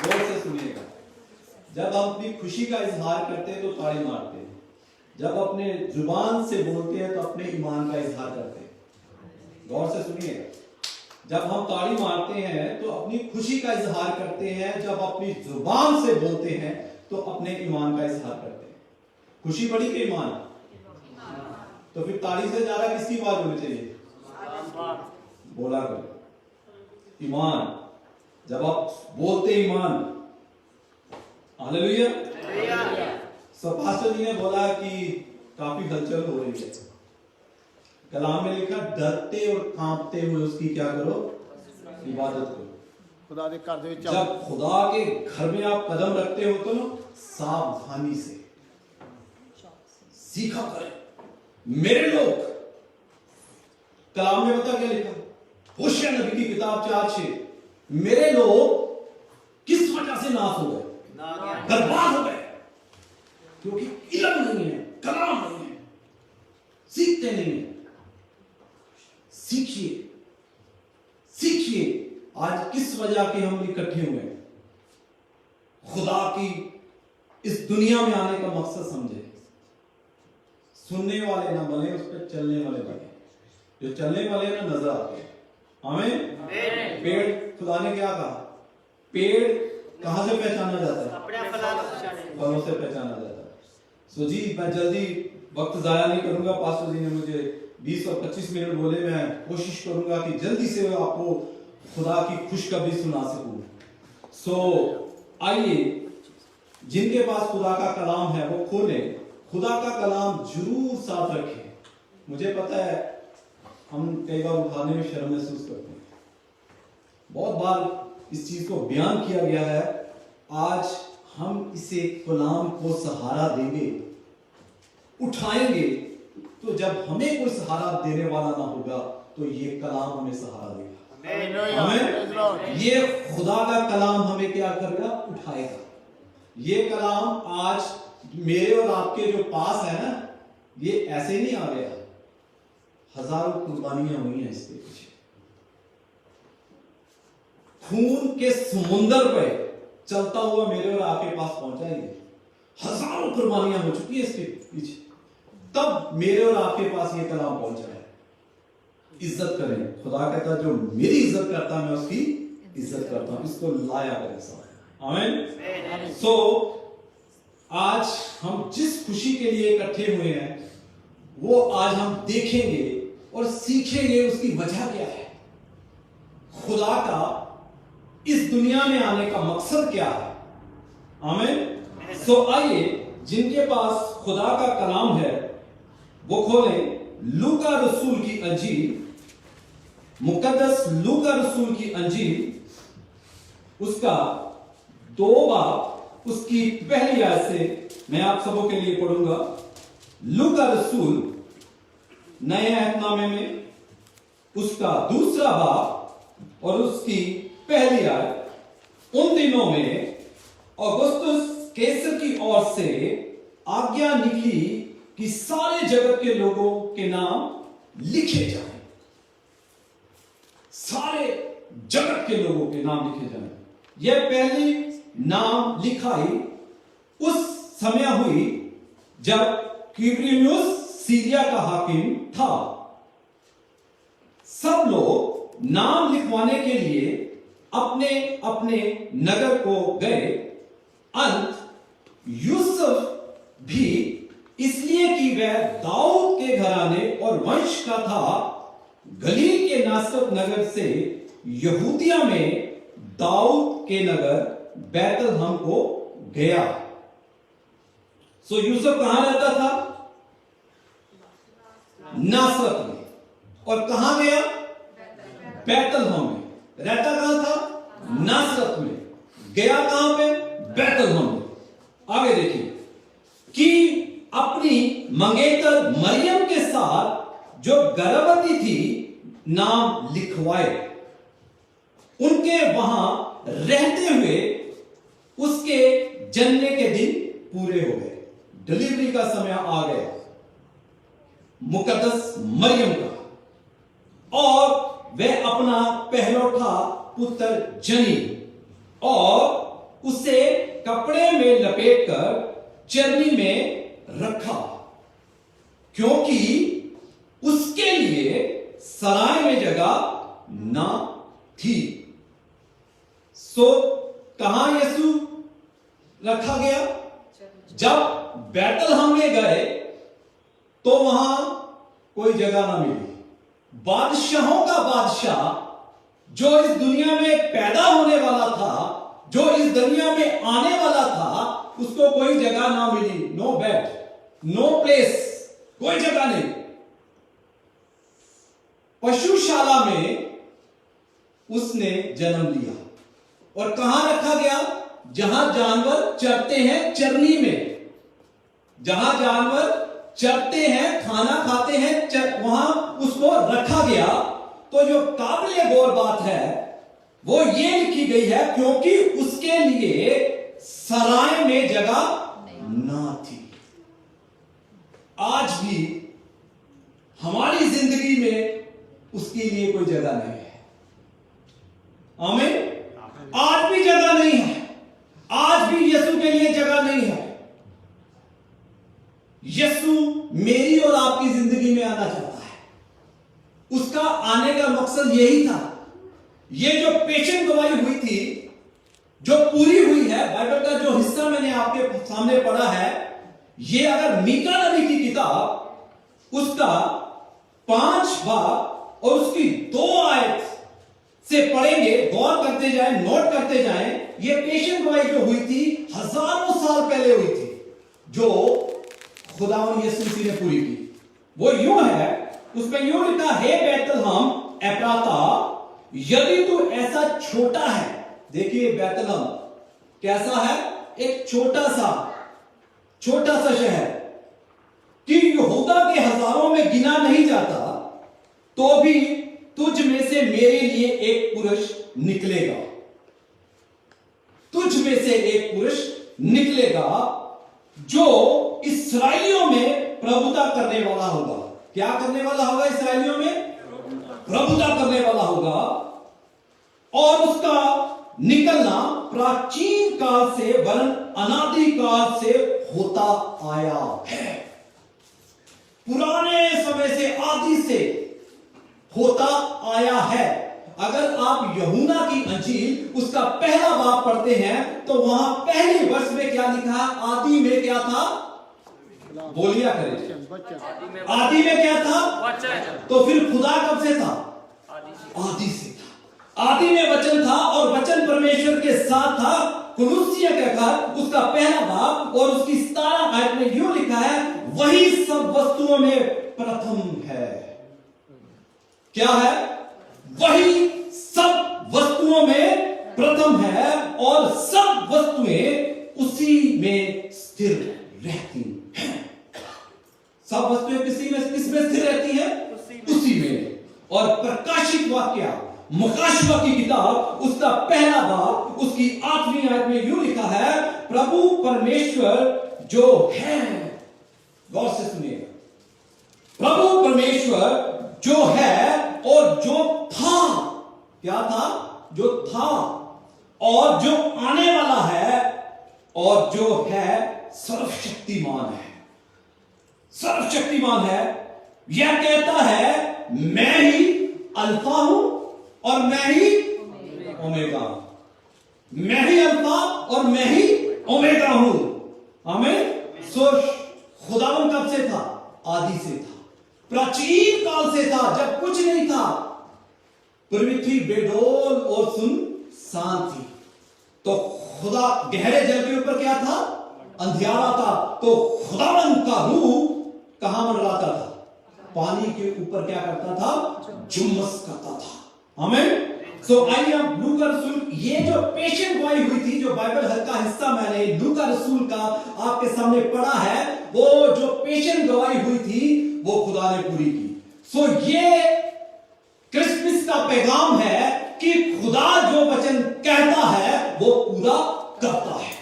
गौर से सुनिएगा। जब आप अपनी खुशी का इजहार करते हैं तो ताली मारते हैं। जब अपने जुबान से बोलते हैं तो अपने ईमान का इजहार करते हैं। गौर से सुनिएगा। जब हम ताड़ी मारते हैं तो अपनी खुशी का इजहार करते हैं, जब अपनी जुबान से बोलते हैं तो अपने ईमान का इजहार करते हैं। खुशी बड़ी के ईमान? तो फिर ताड़ी से ज्यादा किसकी आवाज होनी चाहिए? बोला करो ईमान। जब आप बोलते ईमान, हालेलुया। सो पास्टर जी ने बोला कि काफी हलचल हो रही है। कलाम में लिखा डरते और कांपते हुए उसकी क्या करो? इबादत करो। खुदा के घर दे विच जब खुदा के घर में आप कदम रखते हो तो ना सावधानी से सीखा करें। मेरे लोग, कलाम में बता क्या लिखा? होशिया नबी की किताब 4:6, मेरे लोग किस वजह से नाश हो गए, बर्बाद हो गए? क्योंकि इल्म नहीं है, कलाम नहीं है, सीखते नहीं है। सीखिए, सीखिए। आज किस वजह के हम इकट्ठे हुए हैं? खुदा की इस दुनिया में आने का मकसद समझे। सुनने वाले ना बने, उस पर चलने वाले बने। जो चलने वाले ना नजर आते हैं। हमें पेड़, खुदा ने क्या कहा? पेड़ कहां से पहचाना जाता है? अपने फलों से पहचाना जाता है। सो जी, मैं जल्दी वक्त जाया नहीं करूंगा। पास्टर जी ने मुझे 20 और 25 मिनट बोले। मैं कोशिश करूंगा कि जल्दी से आपको खुदा की खुशखबरी सुना सकूं। सो आइए, जिनके पास खुदा का कलाम है वो खोलें, खुदा का कलाम जरूर साथ रखें। मुझे पता है हम कई बार उठाने में शर्म महसूस करते हैं। बहुत बार इस चीज को बयान किया गया है। आज हम इसे कलाम को सहारा देंगे, उठाएंगे, तो जब हमें कोई सहारा देने वाला ना होगा तो ये कलाम हमें सहारा देगा। हमें ये खुदा का कलाम हमें क्या करेगा? उठाएगा। ये कलाम आज मेरे और आपके जो पास है ना, ये ऐसे नहीं आ गया। हजारों कुर्बानियां हुई हैं इसके पीछे। खून के समुंदर पे चलता हुआ मेरे और आपके पास पहुंचा ही। हजारों कुर्बानियां हो चुकी है इसके पीछे, तब मेरे और आपके पास ये कलाम पहुंचा है। इज्जत करें। खुदा कहता है जो मेरी इज्जत करता है मैं उसकी इज्जत करता हूं। इसको लाया करें सब। आमीन। सो आज हम जिस खुशी के लिए इकट्ठे हुए हैं वो आज हम देखेंगे और सीखेंगे उसकी वजह क्या है, खुदा का इस दुनिया में आने का मकसद क्या है। आमीन। सो आइए, जिनके पास खुदा का कलाम है वो खोलें लूका रसूल की अंजील, मुकद्दस लूका रसूल की अंजील, उसका 2 बाब, उसकी पहली आयत से मैं आप सबों के लिए पढ़ूंगा। लूका रसूल नए अहदनामे में उसका 2 बाब और उसकी पहली आयत। उन दिनों में औगुस्तुस कैसर की ओर से आज्ञा निकली कि सारे जगत के लोगों के नाम लिखे जाएं। सारे जगत के लोगों के नाम लिखे जाएं। यह पहली नाम लिखाई उस समय हुई जब क्विरिनियुस सीरिया का हाकिम था। सब लोग नाम लिखवाने के लिए अपने अपने नगर को गए। अंत यूसुफ भी इसलिए कि वह दाऊद के घराने और वंश का था, गलील के नासरत नगर से यहूदिया में दाऊद के नगर बैतलहम को गया। सो यूसुफ कहां रहता था? नासरत में। और कहां गया? बैतलहम में। रहता कहां था? नासरत में। गया कहां पे? बैतलहम में। आगे देखिए कि अपनी मंगेतर मरियम के साथ जो गर्भवती थी नाम लिखवाए। उनके वहां रहते हुए उसके जन्म के दिन पूरे हो गए। डिलीवरी का समय आ गया मुकद्दस मरियम का, और वह अपना पहलौठा पुत्र जनी और उसे कपड़े में लपेटकर चरनी में रखा, क्योंकि उसके लिए सराय में जगह ना थी। सो कहां यीशु रखा गया? जब बैतलहम में गए तो वहां कोई जगह ना मिली। बादशाहों का बादशाह जो इस दुनिया में पैदा होने वाला था, जो इस दुनिया में आने वाला था, उसको कोई जगह ना मिली। नो बेड, नो प्लेस, कोई जगह नहीं। पशुशाला में उसने जन्म लिया। और कहां रखा गया? जहां जानवर चरते हैं, चरनी में। जहां जानवर चरते हैं, खाना खाते हैं, वहां उसको रखा गया। तो जो काबिल गौर बात है वो ये लिखी गई है क्योंकि उसके लिए सराय में जगह ना थी। आज भी हमारी जिंदगी में उसके लिए कोई जगह नहीं है। आमीन। आज भी जगह नहीं है। आज भी यीशु के लिए जगह नहीं है। यीशु मेरी और आपकी जिंदगी में आना चाहता है। उसका आने का मकसद यही था। ये जो पेशेंट गवाही हुई थी, जो पूरी हुई है, बाइबल का जो हिस्सा मैंने आपके सामने पढ़ा है, ये अगर मीका नबी की किताब उसका 5 भाग और उसकी 2 आयत से पढ़ेंगे, गौर करते जाएं, नोट करते जाएं, ये पेशेंट गवाही जो हुई थी हजारों साल पहले हुई थी, जो खुदावंद यीशु मसीह ने पूरी की। वो यूं है, उसमें यूं लिखा है, बैतलहम एफ्राता, यदि तू ऐसा छोटा है। देखिए बैतलहम कैसा है? एक छोटा सा शहर कि यहूदा के हजारों में गिना नहीं जाता, तो भी तुझ में से मेरे लिए एक पुरुष निकलेगा। तुझ में से एक पुरुष निकलेगा जो इस्राएलियों में प्रभुता करने वाला होगा। क्या करने वाला होगा? इस्राएलियों में प्रभुता करने वाला होगा। और उसका निकलना प्राचीन काल से वरन अनादि काल से होता आया है। पुराने समय से, आदि से होता आया है। अगर आप यूहन्ना की अंजील उसका पहला बाब पढ़ते हैं तो वहां पहले वर्ष में क्या लिखा है? आदि में क्या था? बोलिया करें। आदि में क्या था? तो फिर खुदा कब से था? आदि से था। आदि में वचन था और वचन परमेश्वर के साथ था। कुलुस्सियों का घर उसका पहला बाब और उसकी 17 आयत में यूं लिखा है, वही सब वस्तुओं में प्रथम है। क्या है? वही सब वस्तुओं में प्रथम है और सब वस्तुएं उसी में स्थिर रहती हैं। सब वस्तुएं किसमें स्थिर रहती हैं? उसी में। और प्रकाशित वाक्य मुकाशवा की किताब उसका पहला बाब उसकी 8वीं आयत में यूं लिखा है, प्रभु परमेश्वर जो है, गौर से सुनिएगा, प्रभु परमेश्वर जो है और जो था। क्या था? जो था और जो आने वाला है और जो है सर्वशक्तिमान है। सर्वशक्तिमान है। यह कहता है, मैं ही अल्फा हूं और मैं ही ओमेगा। मैं ही अल्फा और मैं ही ओमेगा हूं। आमीन। सो खुदावन कब से था? आदि से था। प्राचीन काल से था, जब कुछ नहीं था, पृथ्वी बेडोल और सुनसान थी। तो खुदा गहरे जल के ऊपर क्या था? अंधियारा था। तो खुदावन का रूह कहां मंडराता था? पानी के ऊपर क्या करता था? जुम्मस करता था। आमीन। सो आइए आप लूका रसूल, ये जो पेशेंट गवाही हुई थी, जो बाइबल का हिस्सा मैंने लूका रसूल का आपके सामने पढ़ा है, वो जो पेशेंट गवाही हुई थी वो खुदा ने पूरी की। सो ये क्रिसमस का पैगाम है कि खुदा जो वचन कहता है वो पूरा करता है।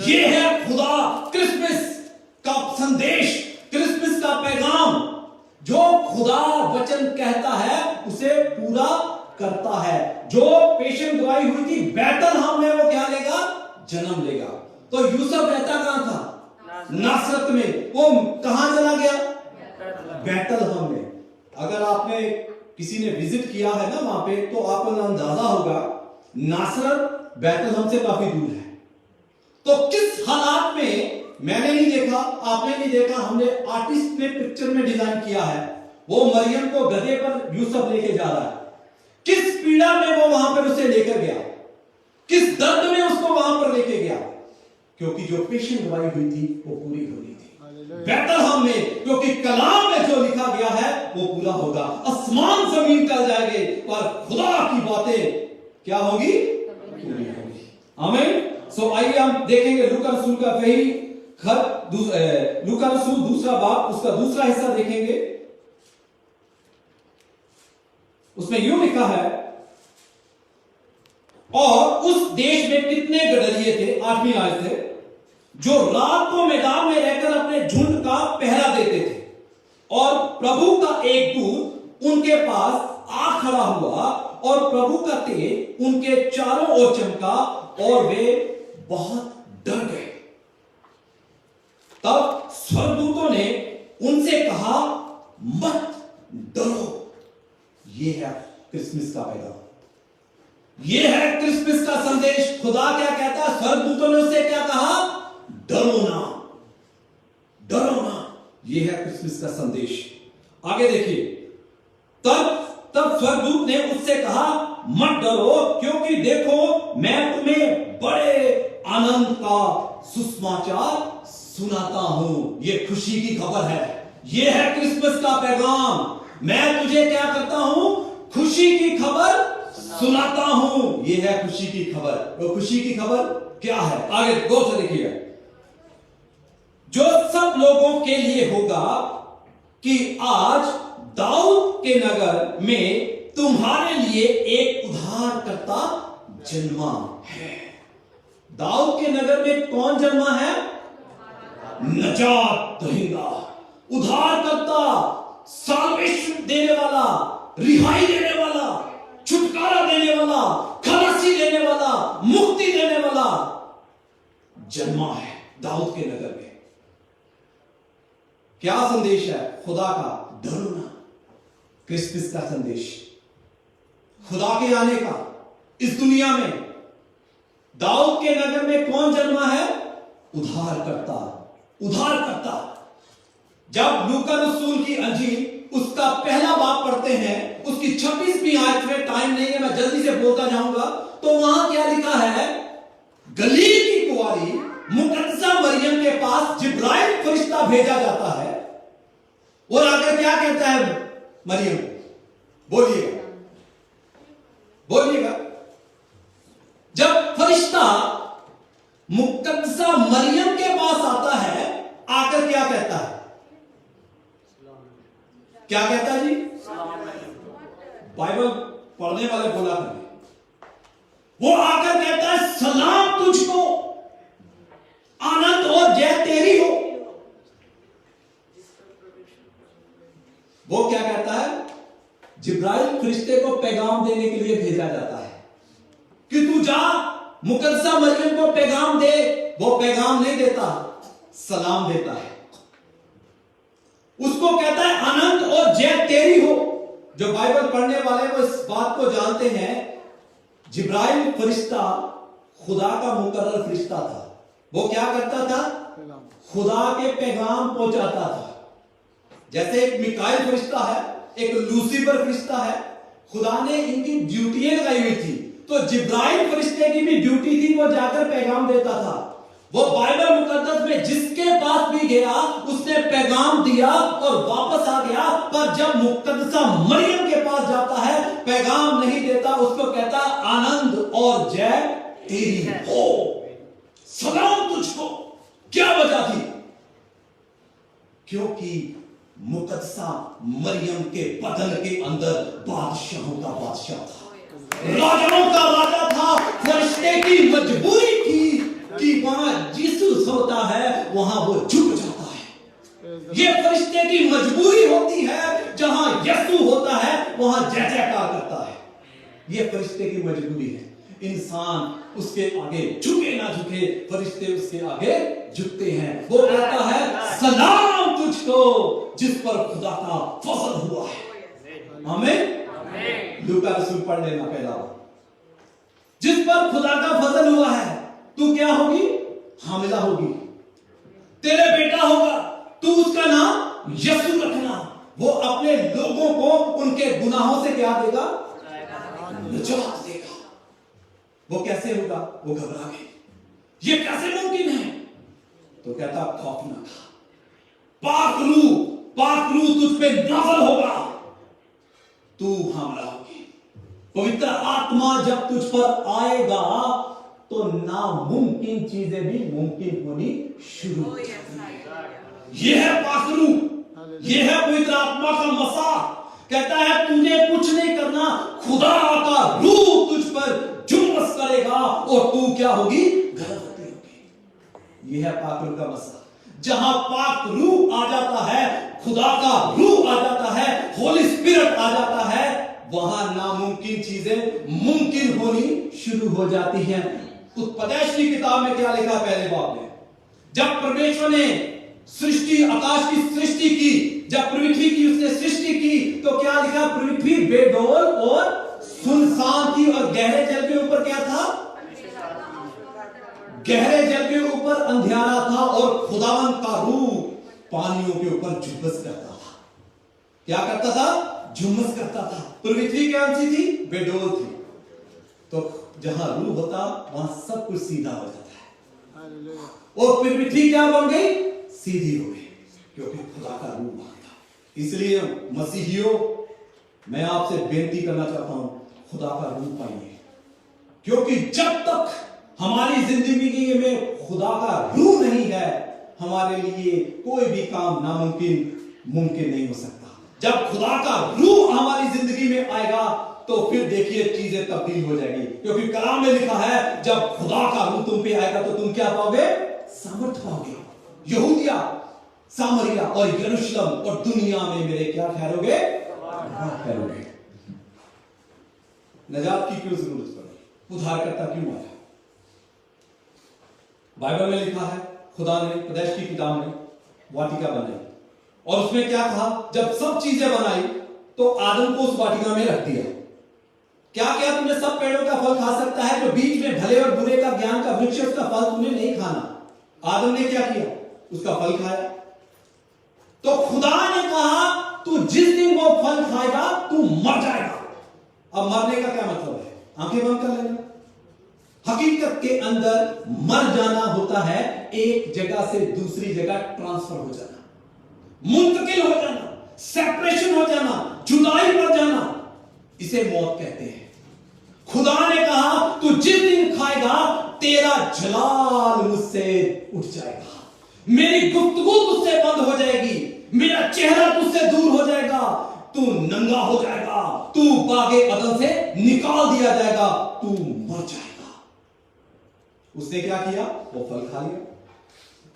ये है खुदा क्रिसमस का संदेश, क्रिसमस का पैगाम। जो खुदा वचन कहता है उसे पूरा करता है। जो पेशेंट गवाही हुई थी बैतलहम में, वो क्या लेगा? जन्म लेगा। तो यूसुफ रहता कहां था? नासरत में। वो कहां चला गया? बैतलहम में। अगर आपने किसी ने विजिट किया है ना वहां पे, तो आपको अंदाजा होगा नासरत बैतलहम से काफी दूर है। तो किस हालात में, मैंने नहीं देखा, आपने नहीं देखा, हमने आर्टिस्ट ने पिक्चर में डिजाइन किया है, वो मरियम को गधे पर यूसुफ लेके जा रहा है, किस पीड़ा में वो वहां पर उसे लेकर गया, किस दर्द में उसको वहां पर लेके गया, क्योंकि जो पेशेंट गवाही हुई थी वो पूरी हो रही थी बैतलहम में, क्योंकि कलाम में जो लिखा गया है वो पूरा होगा। आसमान जमीन टल जाएंगे पर खुदा की बातें क्या होगी, पूरी होगी। आमीन। सो आइए हम देखेंगे लूका रसूल का पहली खत, लूका रसूल दूसरा बाब, उसका दूसरा हिस्सा देखेंगे। उसमें यूं लिखा है, और उस देश में कितने गडरिये थे, 8वीं आयत थे, जो रात को मैदान में रहकर अपने झुंड का पहरा देते थे, और प्रभु का एक दूत उनके पास आ खड़ा हुआ और प्रभु का तेज उनके चारों ओर चमका और वे बहुत डर गए। तब स्वर्गदूतों ने उनसे कहा, मत डरो। ये है क्रिसमस का पैगाम, ये है क्रिसमस का संदेश। खुदा क्या कहता है, स्वर्गदूतों ने उससे क्या कहा, डरो ना, डरो ना। ये है क्रिसमस का संदेश। आगे देखिए, तब स्वर्गदूत ने उससे कहा, मत डरो, क्योंकि देखो मैं तुम्हें बड़े आनंद का सुसमाचार सुनाता हूं। ये खुशी की खबर है, ये है क्रिसमस का पैगाम। मैं तुझे क्या करता हूं, खुशी की खबर सुनाता हूं। ये है खुशी की खबर। वो खुशी की खबर क्या है, आगे गौर से देखिएगा। जो सब लोगों के लिए होगा कि आज दाऊद के नगर में तुम्हारे लिए एक उद्धारकर्ता जन्मा है। दाऊद के नगर में कौन जन्मा है, नजात दहिंदा, उद्धारकर्ता, साल्वेशन देने वाला, रिहाई देने वाला, छुटकारा देने वाला, खलासी देने वाला, मुक्ति देने वाला जन्मा है दाऊद के नगर में। क्या संदेश है खुदा का, डरो ना। क्रिसमस का संदेश खुदा के आने का इस दुनिया में। दाऊद के नगर में कौन जन्मा है, उद्धारकर्ता, उद्धारकर्ता। जब लूका रसूल की अंजील उसका पहला बाब पढ़ते हैं, उसकी 26वीं आयत में, टाइम नहीं है मैं जल्दी से बोलता जाऊंगा, तो वहां क्या लिखा है, गलील की कुंवारी मुकद्दसा मरियम के पास जिब्राइल फरिश्ता भेजा जाता है, और आगे क्या कहता है मरियम, बोलिएगा बोलिएगा। जब फरिश्ता मुकद्दसा मरियम के पास आता है, आकर क्या कहता है, क्या कहता है जी, बाइबल पढ़ने वाले बोला करें, वो आकर कहता है, सलाम तुझको, आनंद और जय तेरी हो। वो क्या कहता है, जिब्राइल फरिश्ते को पैगाम देने के लिए भेजा जाता है कि तू जा मुकद्दसा मरियम को पैगाम दे। वो पैगाम नहीं देता, सलाम देता है, उसको कहता है आनंद और जय तेरी हो। जो बाइबल पढ़ने वाले वो इस बात को जानते हैं, जिब्राइल फरिश्ता खुदा का मुकर्रर फरिश्ता था। वो क्या करता था, खुदा के पैगाम पहुंचाता था। जैसे एक मिकाइल फरिश्ता है, एक लूसीफर फरिश्ता है, खुदा ने इनकी ड्यूटियां लगाई हुई थी, तो जिब्राइल फरिश्ते की भी ड्यूटी थी, वो जाकर पैगाम देता था। वो बाइबल मुकद्दस में जिसके पास भी गया उसने पैगाम दिया और वापस आ गया। पर जब मुकद्दसा मरियम के पास जाता है, पैगाम नहीं देता, उसको कहता आनंद और जय तेरी हो, सलाम तुझको। क्या वजह थी, क्योंकि मुकद्दसा मरियम के बदन के अंदर बादशाहों का बादशाह था, राजाओं का राजा था। फरिश्ते की मजबूरी थी कि वहां यीशु होता है, वहां वो झुक जाता है। ये फरिश्ते की मजबूरी होती है, जहां यीशु होता है वहां जय जयकार करता है। ये फरिश्ते की मजबूरी है। इंसान उसके आगे झुके ना झुके, फरिश्ते उसके आगे झुकते हैं। वो कहता है सलाम तुझको जिस पर खुदा का फजल हुआ है। आमीन। लूका रसूल पढ़ लेना पहला बार। जिस पर खुदा का फजल हुआ है, तू क्या होगी? हामिला होगी। तेरे बेटा होगा, तू उसका नाम यीशु रखना। वो अपने लोगों को उनके गुनाहों से क्या देगा? निजात देगा। वो कैसे होगा? वो घबरा गई, ये कैसे मुमकिन है? तो कहता खौफ ना खा, पाक रूह तुझ पे नाज़िल होगा, तू हामिला होगी। पवित्र आत्मा जब तुझ पर आएगा तो नामुमकिन चीजें भी मुमकिन होनी शुरू हो जाएगी। यह है पाक रूह, यह है पवित्र आत्मा का मसा। कहता है तुझे कुछ नहीं करना, खुदा का रूह तुझ पर जुम्मस करेगा और तू क्या होगी? गर्भवती होगी। यह है पाक रूह का मसा। जहां पाक रूह आ जाता है, खुदा का रूह आ जाता है, होली स्पिरिट आ जाता है, वहां नामुमकिन चीजें मुमकिन होनी शुरू हो जाती हैं। उत्पदेश की किताब में क्या लिखा? पहले बाब में जब परमेश्वर ने सृष्टि, आकाश की सृष्टि की, जब पृथ्वी की उसने सृष्टि की, तो क्या लिखा? पृथ्वी बेडौल और सुनसान थी और गहरे जल के ऊपर क्या था? गहरे जल के ऊपर अंधियारा था और खुदावन का रूह पानियों के ऊपर झुम्मस करता था। क्या करता था? झुम्मस करता था। पृथ्वी कौन सी थी? बेडौल थी। तो जहां रूह होता वहां सब कुछ सीधा हो जाता है। और पृथ्वी क्या बन गई? सीधी हो गई, क्योंकि खुदा का रूह आ गया। इसलिए मसीहियों, मैं आपसे बेनती करना चाहता हूं, खुदा का रूह पाइए, क्योंकि जब तक हमारी जिंदगी में खुदा का रूह नहीं है, हमारे लिए कोई भी काम नामुमकिन मुमकिन नहीं हो सकता। जब खुदा का रूह हमारी जिंदगी में आएगा तो फिर देखिए चीजें तब्दील हो जाएगी, क्योंकि कलाम में लिखा है जब खुदा का रूह तुम पे आएगा तो तुम क्या पाओगे? सामर्थ पाओगे। यहूदिया, सामरिया और यरूशलेम और दुनिया में मेरे क्या ठहरोगे? ठहरोगे। नजात की क्यों जरूरत पड़ी? उद्धारकर्ता क्यों आया? बाइबल में लिखा है खुदा ने उपदेश की किताब में वाटिका बनाई और उसमें क्या कहा? जब सब चीजें बनाई तो आदम को उस वाटिका में रख दिया। क्या क्या तुमने सब पेड़ों का फल खा सकता है, जो बीच में भले और बुरे का ज्ञान का वृक्ष है, उसका फल तुम्हें नहीं खाना। आदम ने क्या किया? उसका फल खाया। तो खुदा ने कहा तू जिस दिन वो फल खाएगा तू मर जाएगा। अब मरने का क्या मतलब है? आंखें बंद कर लेना। हकीकत के अंदर मर जाना होता है एक जगह से दूसरी जगह ट्रांसफर हो जाना, मुंतकिल हो जाना, सेपरेशन हो जाना, जुदाई पड़ जाना, इसे मौत कहते हैं। खुदा ने कहा तू जिस दिन खाएगा तेरा जलाल मुझसे उठ जाएगा, मेरी गुफ्तगू तुझसे बंद हो जाएगी, मेरा चेहरा तुझसे दूर हो जाएगा, तू नंगा हो जाएगा, तू बागे अदन से निकाल दिया जाएगा, तू मर जाएगा। उसने क्या किया? वो फल खा लिया।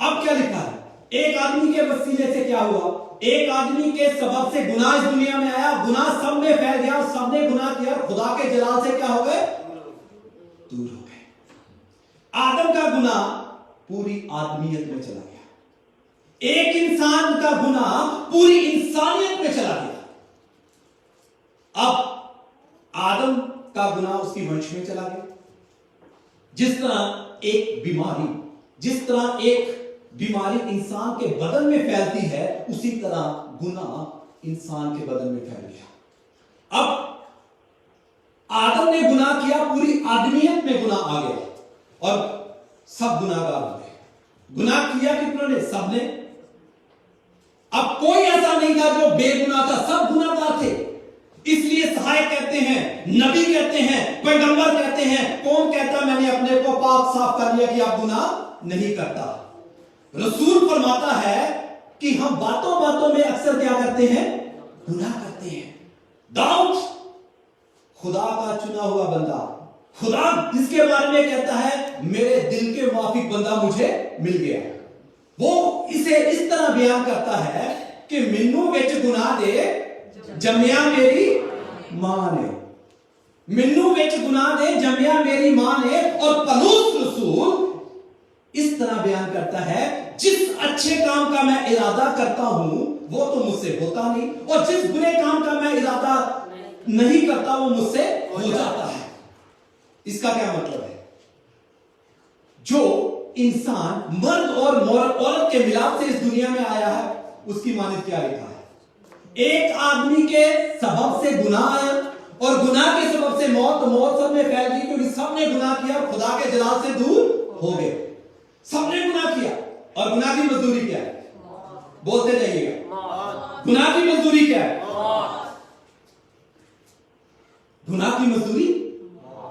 अब क्या लिखा है? एक आदमी के वसीले से क्या हुआ? एक आदमी के सबब से गुनाह इस दुनिया में आया, गुनाह सब में फैल गया और सबने गुनाह किया, खुदा के जलाल से क्या हो गए? दूर हो गए। आदम का गुनाह पूरी आदमियत में चला गया, एक इंसान का गुनाह पूरी इंसानियत में चला गया। अब आदम का गुनाह उसकी वंश में चला गया। जिस तरह एक बीमारी इंसान के बदन में फैलती है, उसी तरह गुनाह इंसान के बदन में फैल गया। अब आदम ने गुनाह किया, पूरी आदमियत में गुनाह आ गया और सब गुनाहगार हो गए। गुनाह किया कितनों ने? सबने। अब कोई ऐसा नहीं था जो बेगुनाह था, सब गुनाहगार थे। इसलिए सहायक कहते हैं, नबी कहते हैं, पैगंबर कहते हैं। कौन कहता मैंने अपने को पाक साफ कर लिया कि आप गुनाह नहीं करता? रसूल फरमाता है कि हम बातों बातों में अक्सर क्या करते हैं? गुनाह करते हैं। दाऊद खुदा का चुना हुआ बंदा, खुदा जिसके बारे में कहता है मेरे दिल के मुआफिक बंदा मुझे मिल गया, वो इसे इस तरह बयान करता है कि मैनू विच गुनाह दे जमिया मेरी मां ने, मैनू विच गुनाह दे जमिया मेरी मां ने। और पौलुस रसूल इस तरह बयान करता है जिस अच्छे काम का मैं इरादा करता हूं वो तो मुझसे होता नहीं, और जिस बुरे काम का मैं इरादा नहीं करता वो मुझसे हो जाता है। इसका क्या मतलब है? जो इंसान मर्द और औरत के मिलाप से इस दुनिया में आया है, उसकी माने क्या लिखा है? एक आदमी के सबब से गुनाह आया और गुनाह के सबब से मौत, मौत सब में फैल गई क्योंकि सबने गुनाह किया और खुदा के जलाल से दूर हो गए। सबने गुनाह किया और गुनाह की मजदूरी क्या है? बोलते जाइएगा, गुनाह की मजदूरी क्या है? गुनाह की मजदूरी,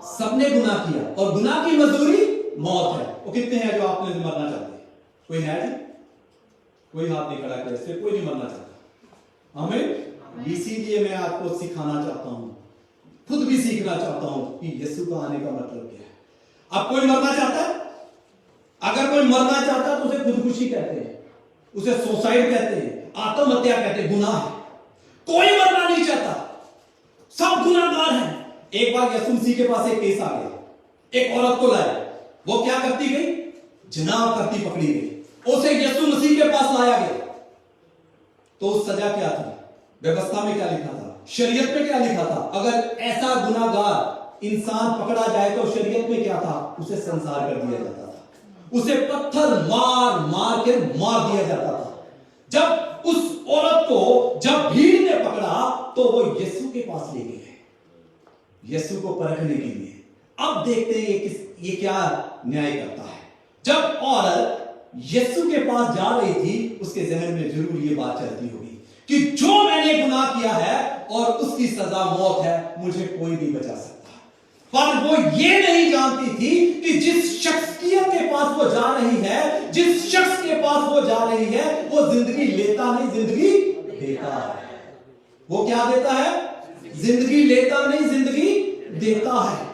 सबने गुनाह किया और गुनाह की मजदूरी मौत है। वो कितने हैं जो आपने मरना चाहते हैं? कोई है जी? कोई हाथ नहीं खड़ा कर, इससे कोई नहीं मरना चाहता। हमें इसीलिए मैं आपको सिखाना चाहता हूं, खुद भी सीखना चाहता हूं कि यीशु का आने का मतलब क्या है। अब कोई मरना चाहता है? अगर कोई मरना चाहता है तो उसे खुदकुशी कहते हैं, उसे सुसाइड कहते हैं, आत्महत्या कहते हैं, गुनाह है। कोई मरना नहीं चाहता, सब गुनाहगार हैं। एक बार यीशु मसीह के पास एक केस आ गया, एक औरत को लाया, वो क्या करती गई? जनाह करती पकड़ी गई, उसे यीशु मसीह के पास लाया गया। तो उस सजा क्या थी? व्यवस्था में क्या लिखा था? शरीयत में क्या लिखा था? अगर ऐसा गुनाहगार इंसान पकड़ा जाए तो शरीयत में क्या था? उसे संसार कर दिया जाता था, उसे पत्थर मार मार के मार दिया जाता था। जब उस औरत को जब भीड़ ने पकड़ा तो वो यीशु के पास ले गए, यीशु को परखने के लिए। अब देखते हैं ये क्या न्याय करता है। जब औरत यीशु के पास जा रही थी, उसके जहन में जरूर ये बात चलती होगी कि जो मैंने गुनाह किया है और उसकी सजा मौत है, मुझे कोई नहीं बचा सकता। पर वो ये नहीं जानती थी कि जिस शख्सियत के पास वो जा रही है, जिस शख्स के पास वो जा रही है, वो जिंदगी लेता नहीं, जिंदगी देता है। वो क्या देता है? जिंदगी लेता नहीं, जिंदगी देता है।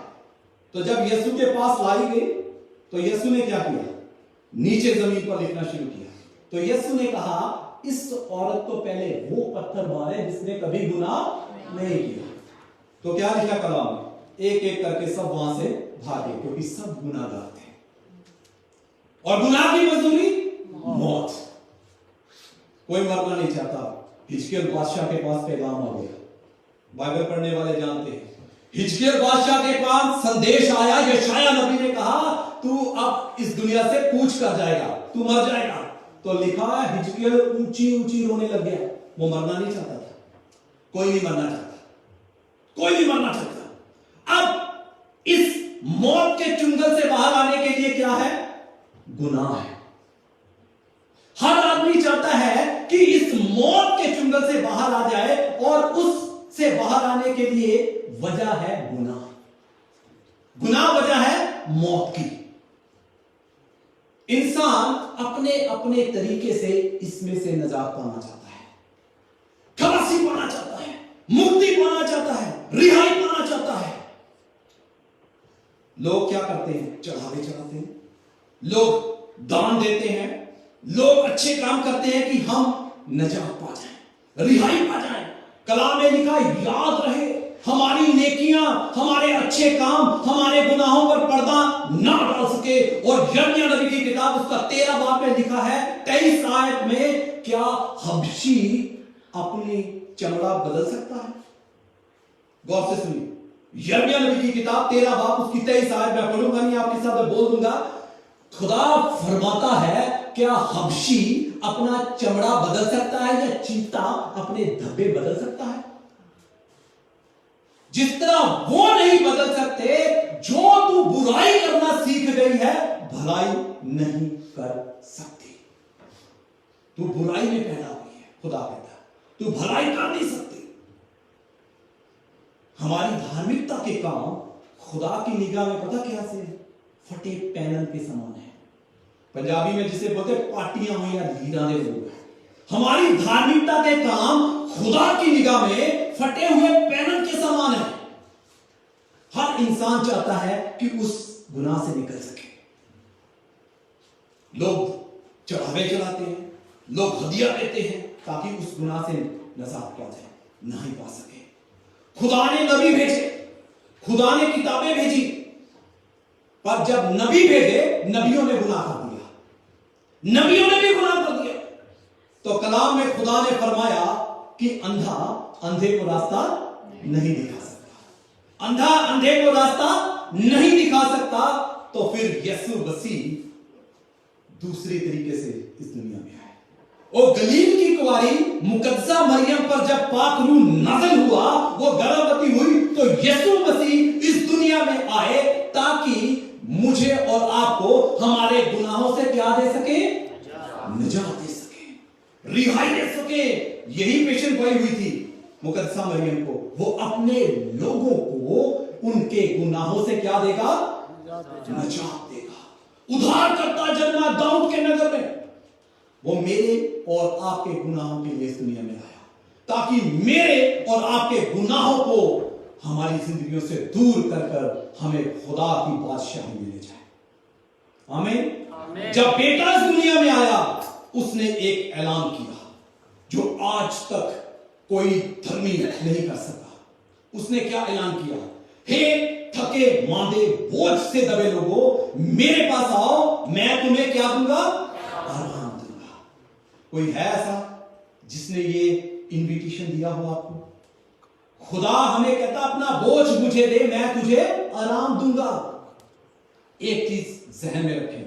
तो जब यीशु के पास लाई गई तो यीशु ने क्या किया? नीचे जमीन पर लिखना शुरू किया। तो यीशु ने कहा, इस औरत को पहले वो पत्थर मारे जिसने कभी गुनाह नहीं किया। तो क्या लिखा कलाम में? एक एक करके सब वहां से भागे क्योंकि सब गुनाहगार थे और गुनाह की मजदूरी मौत। कोई मरना नहीं चाहता। हिजकिय्याह बादशाह के पास पैगाम आ गया, बाइबल पढ़ने वाले जानते हैं। हिजकिय्याह बादशाह के पास संदेश आया, यशायाह नबी ने कहा तू अब इस दुनिया से कूच कर जाएगा, तू मर जाएगा। तो लिखा है हिजकिय्याह ऊंची ऊंची रोने लग गया। वो मरना नहीं चाहता था। कोई नहीं मरना चाहता, कोई नहीं मरना चाहता। अब इस मौत के चुंगल से बाहर आने के लिए क्या है? गुनाह है। हर आदमी चाहता है कि इस मौत के चुंगल से बाहर आ जाए और उससे बाहर आने के लिए वजह है गुनाह। गुनाह वजह है मौत की। इंसान अपने अपने तरीके से इसमें से निजात पाना चाहता है, खलासी पाना चाहता है, मुक्ति पाना चाहता है, रिहाई पाना चाहता है। लोग क्या करते हैं? चढ़ावे चढ़ाते हैं, लोग दान देते हैं, लोग अच्छे काम करते हैं कि हम निजात पा जाएं, रिहाई पा जाएं। कलाम में लिखा, याद रहे हमारी नेकियां, हमारे अच्छे काम हमारे गुनाहों पर पर्दा ना डाल सके। और यिर्मयाह नबी की किताब उसका 13 बाब में लिखा है 23 आयत में, क्या हबशी अपनी चमड़ा बदल सकता है? गौर से सुनिए, यिर्मयाह नबी की किताब 13 बाब उसकी 23 आयत में पढ़ूंगा नहीं, आपके साथ बोल दूंगा। खुदा फरमाता है, क्या हबशी अपना चमड़ा बदल सकता है या चीता अपने धब्बे बदल सकता है? जिस तरह वो नहीं बदल सकते, जो तू बुराई करना सीख गई है, भलाई नहीं कर सकती। तू बुराई में पैदा हुई है, खुदा कहता है तू भलाई कर नहीं सकती। हमारी धार्मिकता के काम खुदा की निगाह में पता क्या से? फटे पैनल के समान है। पंजाबी में जिसे बोलते पाटियां हुई या लीरा ने लोग। हमारी धार्मिकता के काम खुदा की निगाह में फटे हुए पैनल के समान है। हर इंसान चाहता है कि उस गुनाह से निकल सके। लोग चढ़ावे चढ़ाते हैं, लोग हदिया देते हैं ताकि उस गुनाह से निजात पा जाए, नहीं पा सके। खुदा ने नबी भेजे, खुदा ने किताबें भेजी, पर जब नबी भेजे, नबियों ने गुनाह कर दिया, नबियों ने भी गुनाह कर दिया। तो कलाम में खुदा ने फरमाया कि अंधा अंधे को रास्ता नहीं दिखा सकता। अंधा अंधे को रास्ता नहीं दिखा सकता, तो फिर यीशु मसीह दूसरी तरीके से इस दुनिया में आए। वो गलील की कुंवारी मुकद्दसा मरियम पर जब पाक रूह नाज़िल हुआ, वो गर्भवती हुई, तो यीशु मसीह इस दुनिया में आए ताकि मुझे और आपको हमारे गुनाहों से क्या दे सके? निजात दे सके, रिहाई दे सके। यही पेशेंट गोई हुई थी मुकद्दसा मरियम को। वो अपने लोगों को उनके गुनाहों से क्या देगा? निजात देगा। उद्धारकर्ता जन्मा दाऊद के नगर में। वो मेरे और आपके गुनाहों के लिए इस दुनिया में आया ताकि मेरे और आपके गुनाहों को हमारी जिंदगियों से दूर कर कर हमें खुदा की बादशाही में ले जाए। आमीन। जब बेटा इस दुनिया में आया, उसने एक ऐलान किया जो आज तक कोई धर्मी नहीं कर सका। उसने क्या ऐलान किया? हे थके मांदे बोझ से दबे लोगों, मेरे पास आओ, मैं तुम्हें क्या दूंगा? आराम दूंगा। कोई है ऐसा जिसने ये इनविटेशन दिया हो आपको? खुदा हमें कहता अपना बोझ मुझे दे, मैं तुझे आराम दूंगा। एक चीज जहन में रखें,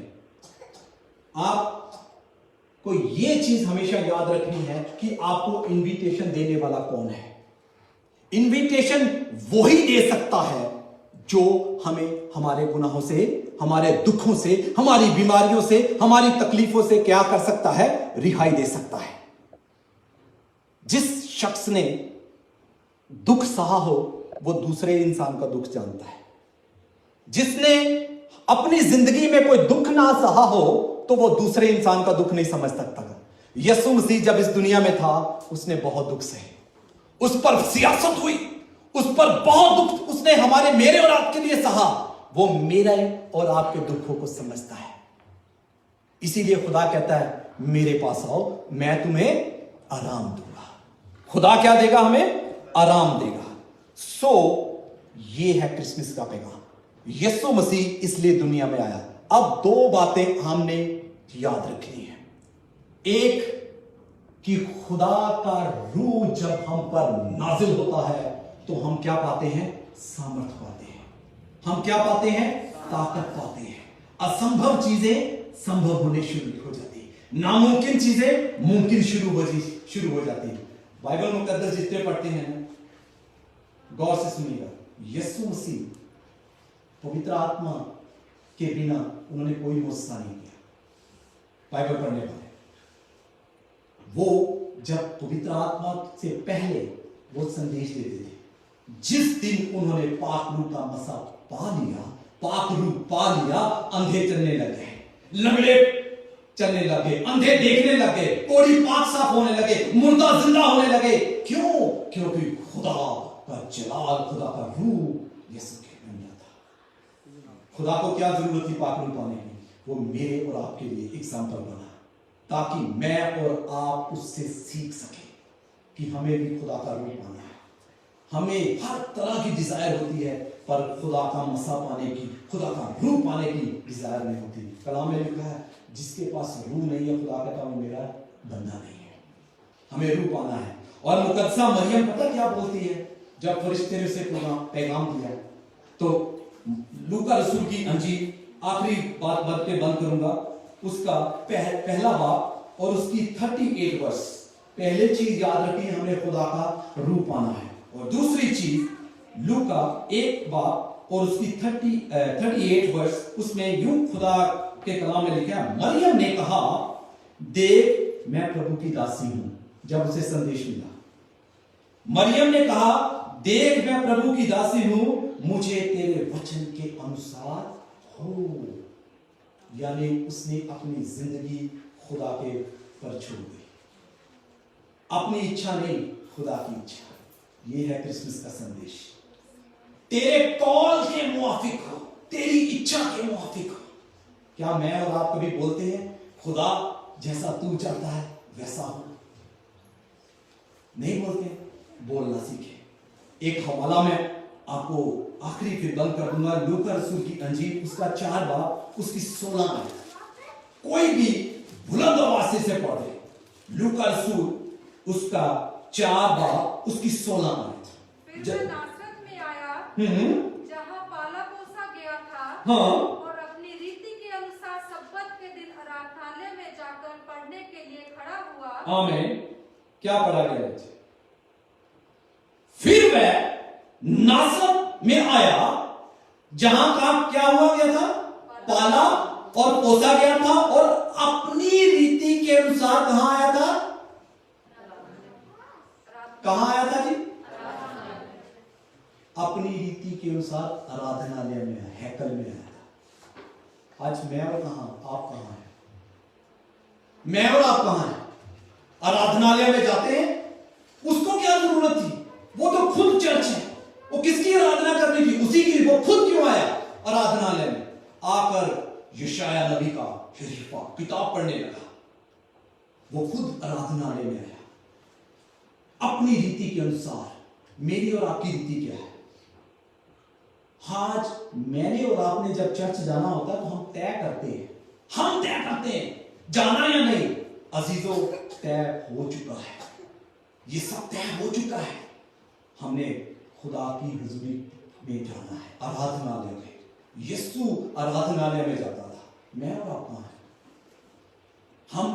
आपको ये चीज हमेशा याद रखनी है कि आपको इनविटेशन देने वाला कौन है। इनविटेशन वही दे सकता है जो हमें हमारे गुनाहों से, हमारे दुखों से, हमारी बीमारियों से, हमारी तकलीफों से क्या कर सकता है? रिहाई दे सकता है। जिस शख्स ने दुख सहा हो, वो दूसरे इंसान का दुख जानता है। जिसने अपनी जिंदगी में कोई दुख ना सहा हो, तो वो दूसरे इंसान का दुख नहीं समझ सकता। यीशु मसीह जब इस दुनिया में था, उसने बहुत दुख सहे। उस पर सियासत हुई, उस पर बहुत दुख उसने हमारे, मेरे और आपके लिए सहा। वो मेरे और आपके दुखों को समझता है। इसीलिए खुदा कहता है मेरे पास आओ, मैं तुम्हें आराम दूंगा। खुदा क्या देगा? हमें आराम देगा। ये है क्रिसमस का पैगाम। यीशु मसीह इसलिए दुनिया में आया। अब दो बातें हमने याद रखनी है। एक कि खुदा का रूह जब हम पर नाजिल होता है तो हम क्या पाते हैं? सामर्थ पाते हैं। हम क्या पाते हैं? ताकत पाते हैं। असंभव चीजें संभव होने शुरू हो जाती है, नामुमकिन चीजें मुमकिन शुरू हो जाती है। बाइबल मुकद्दस जितने पढ़ते हैं ना, गौर से सुनिएगा, यीशु मसीह पवित्र आत्मा के बिना उन्होंने कोई मुआजिज़ा नहीं किया। बाइबल पढ़ने वाले वो जब पवित्र आत्मा से पहले वो संदेश देते थे, जिस दिन उन्होंने पाक रूह का मसा पा लिया, पाक रूह पा लिया, अंधे चलने लगे, लंगड़े चलने लगे, अंधे देखने लगे, कोढ़ी पाक साफ होने लगे, मुर्दा जिंदा होने लगे। क्यों? क्योंकि खुदा का जलाल, खुदा का रूह यीशु के अंदर था। खुदा को क्या जरूरत थी पाक रूह पाने की? वो मेरे और आपके लिए एग्जाम्पल बना ताकि मैं और आप उससे सीख सके कि हमें भी खुदा का रूह पाना है। हमें हर तरह की डिजायर होती है, पर खुदा का मसा पाने की, खुदा का रूह पाने की डिजायर नहीं होती। कलाम में लिखा है जिसके पास रूह नहीं है, खुदा कहता वो मेरा बंदा नहीं है। हमें रूह पाना है। और मुकद्दसा मरियम पता क्या बोलती है? जब फरिश्ते ने उसे पैगाम दिया, तो लूका रसूल की अंजील आखिरी बात बंद करूंगा, उसका पहला बाब और उसकी 38 वर्ष। पहले चीज याद रखिए, हमें खुदा का रूह पाना है। और दूसरी चीज लूका 1 बाब और उसकी 38 वर्ष, उसमें यूं खुदा के कलाम में लिखा है, मरियम ने कहा देख मैं प्रभु की दासी हूं। जब उसे संदेश मिला, मरियम ने कहा देख मैं प्रभु की दासी हूं, मुझे तेरे वचन के अनुसार हो। यानी उसने अपनी जिंदगी खुदा के पर छोड़ दी। अपनी इच्छा नहीं, खुदा की इच्छा। यह है क्रिसमस का संदेश। तेरे कॉल के मुआफिक हो, तेरी इच्छा के मुआफिक हो। क्या मैं और आप कभी बोलते हैं खुदा जैसा तू चाहता है वैसा हो? नहीं बोलते। बोलना सीखे। एक हवाला में आपको आखिरी फिर बंद कर दूंगा, लूका रसूल की अंजील उसका 4 बाब उसकी 16 आयत। कोई भी बुलंद आवाज से पढ़े लूका रसूल उसका 4 बाब उसकी 16 आयत। वह नासरत में आया जहाँ पाला पोसा गया था हाँ और अपनी रीति के अनुसार सब्बत के दिन आराधनालय में जाकर पढ़ने के लिए खड़ा हुआ। आमीन। क्या पढ़ा गया बच्चे? फिर वह नासरत में आया जहां का क्या हुआ गया था? पाला और पोसा गया था और अपनी रीति के अनुसार कहां आया था? कहां आया था जी? अपनी रीति के अनुसार आराधनालय में, हैकल में आया था। आज मैं और कहां, आप कहां हैं? मैं और आप कहां हैं? आराधनालय में जाते हैं। उसको क्या जरूरत थी? वो तो खुद चर्च है, वो किसकी आराधना करनी थी? उसी की। वो खुद क्यों आया आराधनालय में? आकर यशाया नबी का शरीफा किताब पढ़ने लगा। वो खुद आराधनालय में आया अपनी रीति के अनुसार। मेरी और आपकी रीति क्या है? आज मैंने और आपने जब चर्च जाना होता है तो हम तय करते हैं जाना या नहीं। अजीजों, तय हो चुका है, ये सब तय हो चुका है। हमने खुदा की हुजूरी में जाना है, आराधनालय में। यीशु आराधनालय में जाता था। मैं और आप कहां हैं? हम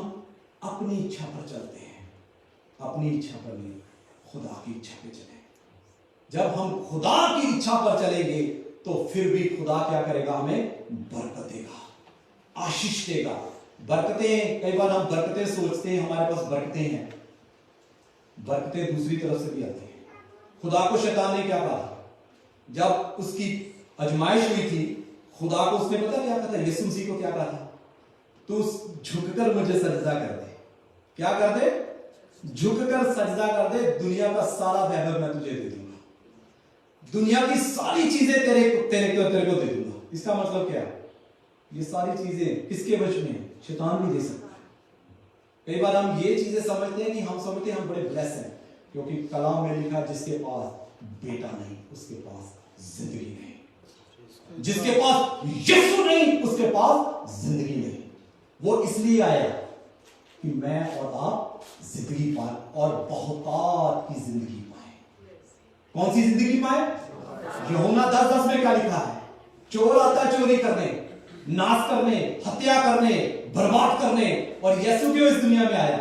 अपनी इच्छा पर चलते हैं, अपनी इच्छा पर नहीं, खुदा की इच्छा पे चले। जब हम खुदा की इच्छा पर चलेंगे तो फिर भी खुदा क्या करेगा? हमें बरकत देगा, आशीष देगा। बरकतें, कई बार हम बरकतें सोचते हैं हमारे पास बरकतें हैं, बरकतें दूसरी तरफ से भी आती हैं। खुदा को शैतान ने क्या कहा जब उसकी आजमाइश हुई थी? खुदा को उसने पता क्या कहा था? यीशु मसीह को क्या कहा था? तू झुककर मुझे सजदा कर दे। क्या कर दे? झुककर सजदा कर दे। दुनिया का सारा वैभव मैं तुझे दे दूंगा, दुनिया की सारी चीजें तेरे को दे दूंगा। इसका मतलब क्या है? ये सारी चीजें किसके वश में है? शैतान भी दे सकता है। कई बार हम ये चीजें समझते हैं कि हम समझते हैं हम बड़े ब्लेस हैं, क्योंकि कलाम में लिखा जिसके पास बेटा नहीं उसके पास जिंदगी नहीं, जिसके पास यीशु नहीं उसके पास जिंदगी नहीं। वो इसलिए आया कि मैं और आप जिंदगी पाए और बहुतात की जिंदगी पाए। कौन सी जिंदगी पाए? यूहन्ना 10:10 में क्या लिखा है? चोर आता चोरी करने, नाश करने, हत्या करने, बर्बाद करने, और यीशु क्यों इस दुनिया में आया?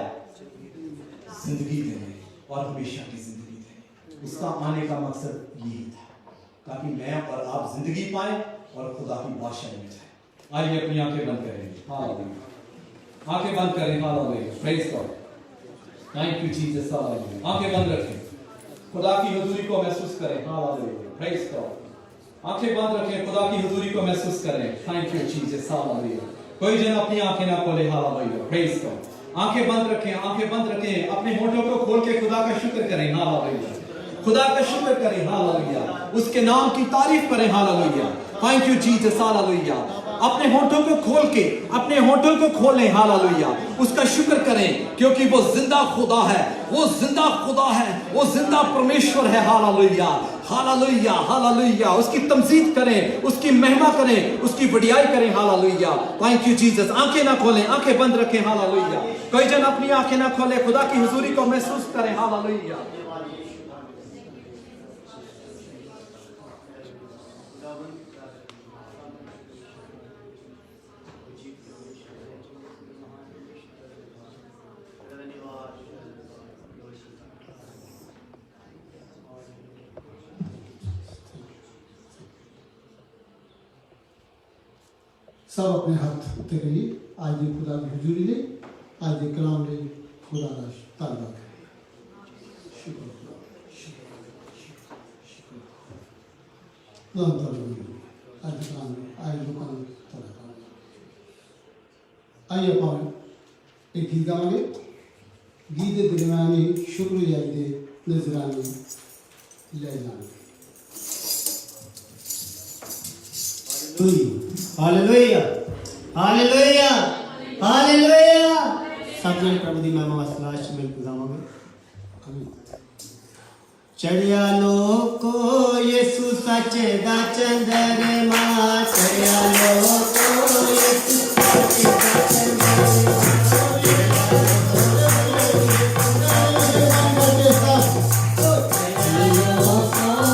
जिंदगी देने और हमेशा की जिंदगी देने। उसका आने का मकसद यही था, ताकि मैं और आप जिंदगी पाए और खुदा की बादशाही में जाए। आइए अपनी आंखें बंद करेंगे। हालेलुया। आंखें बंद करें। Hallelujah. Praise God. Thank you Jesus. Hallelujah. आंखें बंद रखें, खुदा की हुजूरी को महसूस करें। हालेलुया। Praise God. आंखें बंद रखें, खुदा की हुजूरी को महसूस करें। Thank you Jesus. हालेलुया। कोई जन अपनी आंखें ना खोले। हालेलुया। Praise God. आंखें बंद रखें, आंखें बंद रखें। अपने होठों को खोल के खुदा का शुक्र करें। हालेलुया। खुदा का शुक्र करें। हालेलुया। उसके नाम की तारीफ करें। Hallelujah. Thank you Jesus. Hallelujah. अपने होठों को खोल के, अपने होठों को खोलें। हालेलुया। उसका शुक्र करें, क्योंकि वो जिंदा खुदा है, वो जिंदा खुदा है, वो जिंदा परमेश्वर है। हालेलुया। हालेलुया। हालेलुया। उसकी तमजीद करें, उसकी महिमा करें, उसकी बढ़ियाई करें। हालेलुया। Thank you Jesus. आंखें ना खोलें, आंखें बंद रखें। हालेलुया। कोई जन अपनी आंखें ना खोले, खुदा की हुजूरी को महसूस करें। हालेलुया। सब अपने हाथ उत्ते करिए। आज दी खुदा की हुजूरी ले, आज दे कलाम ले खुदा का धन्यवाद करें। शुक्र खुदा, शुक्र। आज दे कलाम ले, आज लोगों ने धन्यवाद। आइए पावे एक गीत गाएंगे। गीत के दरमियान ही शुक्रिया दे नजराने ले जाएंगे। हालेलुया। हालेलुया। हालेलुया। सब जन प्रभु दी महिमा वास्ते लास्ट में गुजारांगे। चढ़िया लोको यीशु सच दा चंद्रमा, चढ़िया लोको यीशु सच दा चंद्रमा। Oh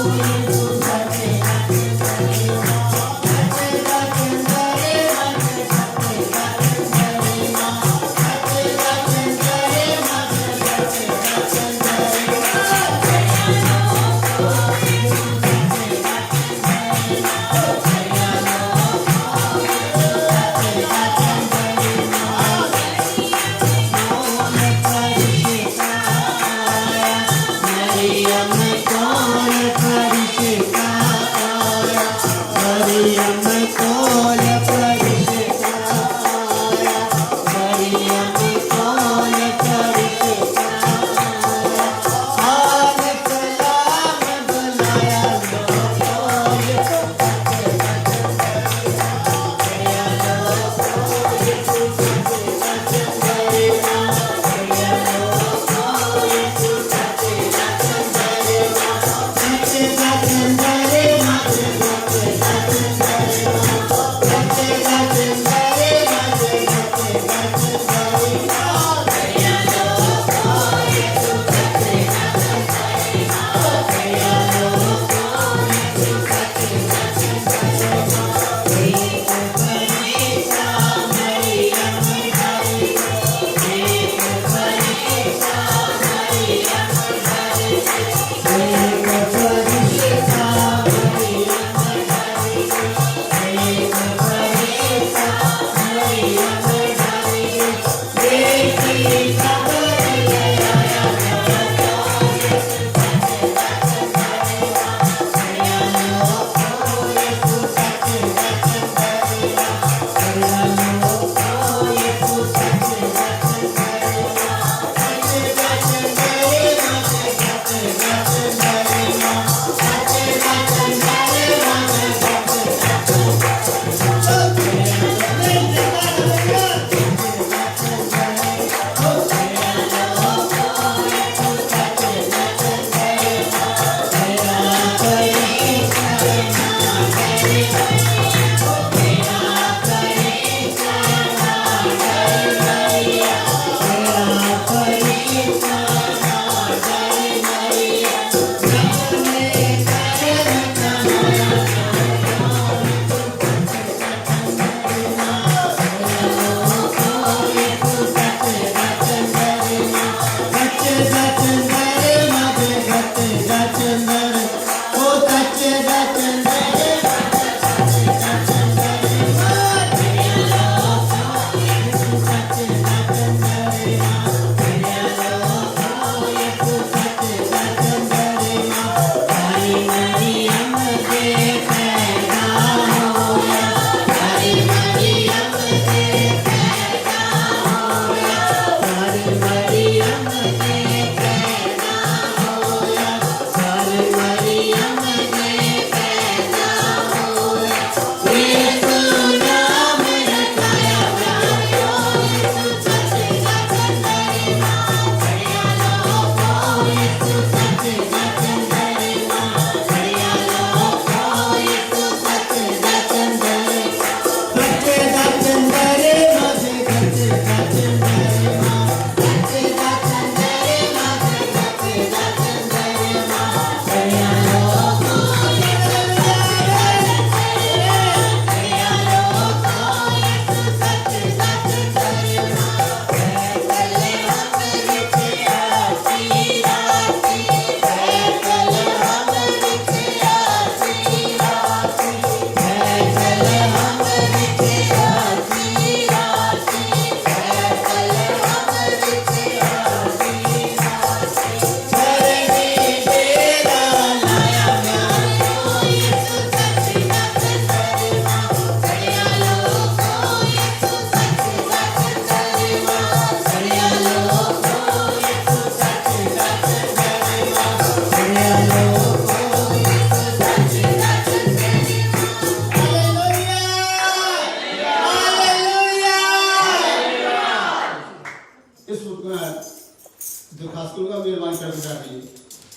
दरखास्त करूँगा मेहरबानी करके बैठिए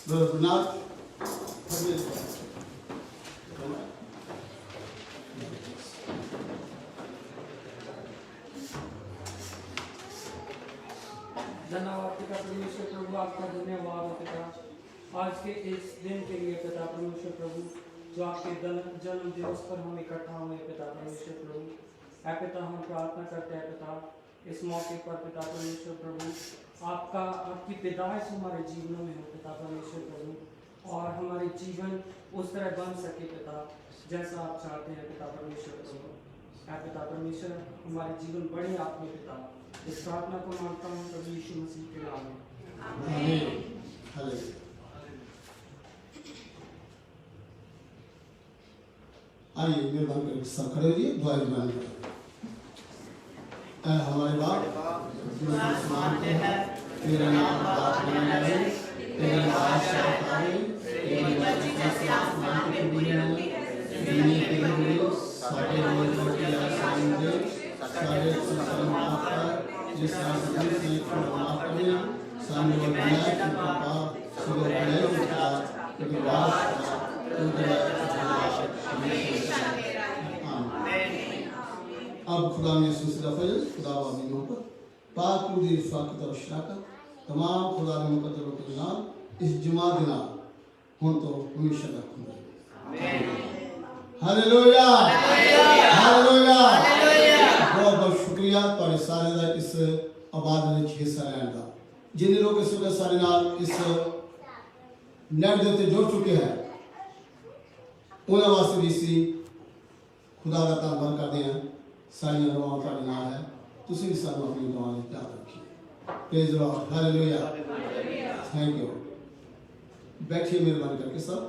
गुरुनाथ धन्यवाद पिता परमेश्वर प्रभु, आपका धन्यवाद है पिता आज के इस दिन के लिए पिता परमेश्वर प्रभु, जो आपके जन्म दिवस पर हम इकट्ठा हुए पिता परमेश्वर प्रभु। ऐ पिता हम प्रार्थना करते हैं पिता इस मौके पर पिता परमेश्वर प्रभु, आपकी पैदाइश हमारे जीवनों में हो पिता परमेश्वर प्रभु। और हमारे जीवन उस तरह बन सके पिता जैसा आप चाहते हैं पिता परमेश्वर प्रभु। पिता परमेश्वर हमारे जीवन बढ़े आपने पिता। इस प्रार्थना को मांगता हूँ प्रभु यीशु मसीह के नाम में। आमीन। हालेलुया। आइए मेहरबान करके सब खड़े होइए, दुआ ईमान करें। ऐ हमारे बाप जो आसमान पे है, तेरा नाम पाक होना चाहिए, तेरी बादशाह आए, तेरी मर्जी जैसे आसमान पे पूरी होती है, जमीन पे भी हो। सारे रोज रोटी आसान दे, सारे संसार माफ कर, जिस रास्ते से छोड़ माफ कर दिया, सामने वो बनाया कि पापा सुबह बनाए उठा, क्योंकि वास अब खुदा ने सुसदा फजल खुदा वादी मोहब्बत पाक रूदी रिफाकत और शराकत तमाम खुदा ने मुकद्दरों के नाम इस जुमा के नाम हुन तो हमेशा तक खुदा हालेलुया हालेलुया बहुत बहुत शुक्रिया ਤੁਹਾਡੇ ਸਾਰੇ ਦਾ ਇਸ ਆਵਾਜ਼ ਵਿੱਚ ਹਿੱਸਾ ਲੈਣ ਦਾ। ਜਿੰਨੇ ਲੋਕ ਇਸ ਵੇਲੇ ਸਾਡੇ ਨਾਲ ਇਸ ਨੈਟ ਦੇ ਉੱਤੇ ਜੁੜ ਚੁੱਕੇ ਹਨ ਉਹਨਾਂ ਵਾਸਤੇ ਵੀ ਅਸੀਂ ਖੁਦਾ ਦਾ ਧੰਨਵਾਦ ਕਰਦੇ ਹਾਂ। ਸਾਰੀਆਂ ਦੁਆਵਾਂ ਤੁਹਾਡੇ ਨਾਲ ਹੈ, ਤੁਸੀਂ ਵੀ ਸਾਨੂੰ ਆਪਣੀ ਦੁਆਵਾਂ ਵਿੱਚ ਯਾਦ ਰੱਖਿਓ। Praise the Lord hallelujah thank you. बैठिए मेहरबानी करके सब।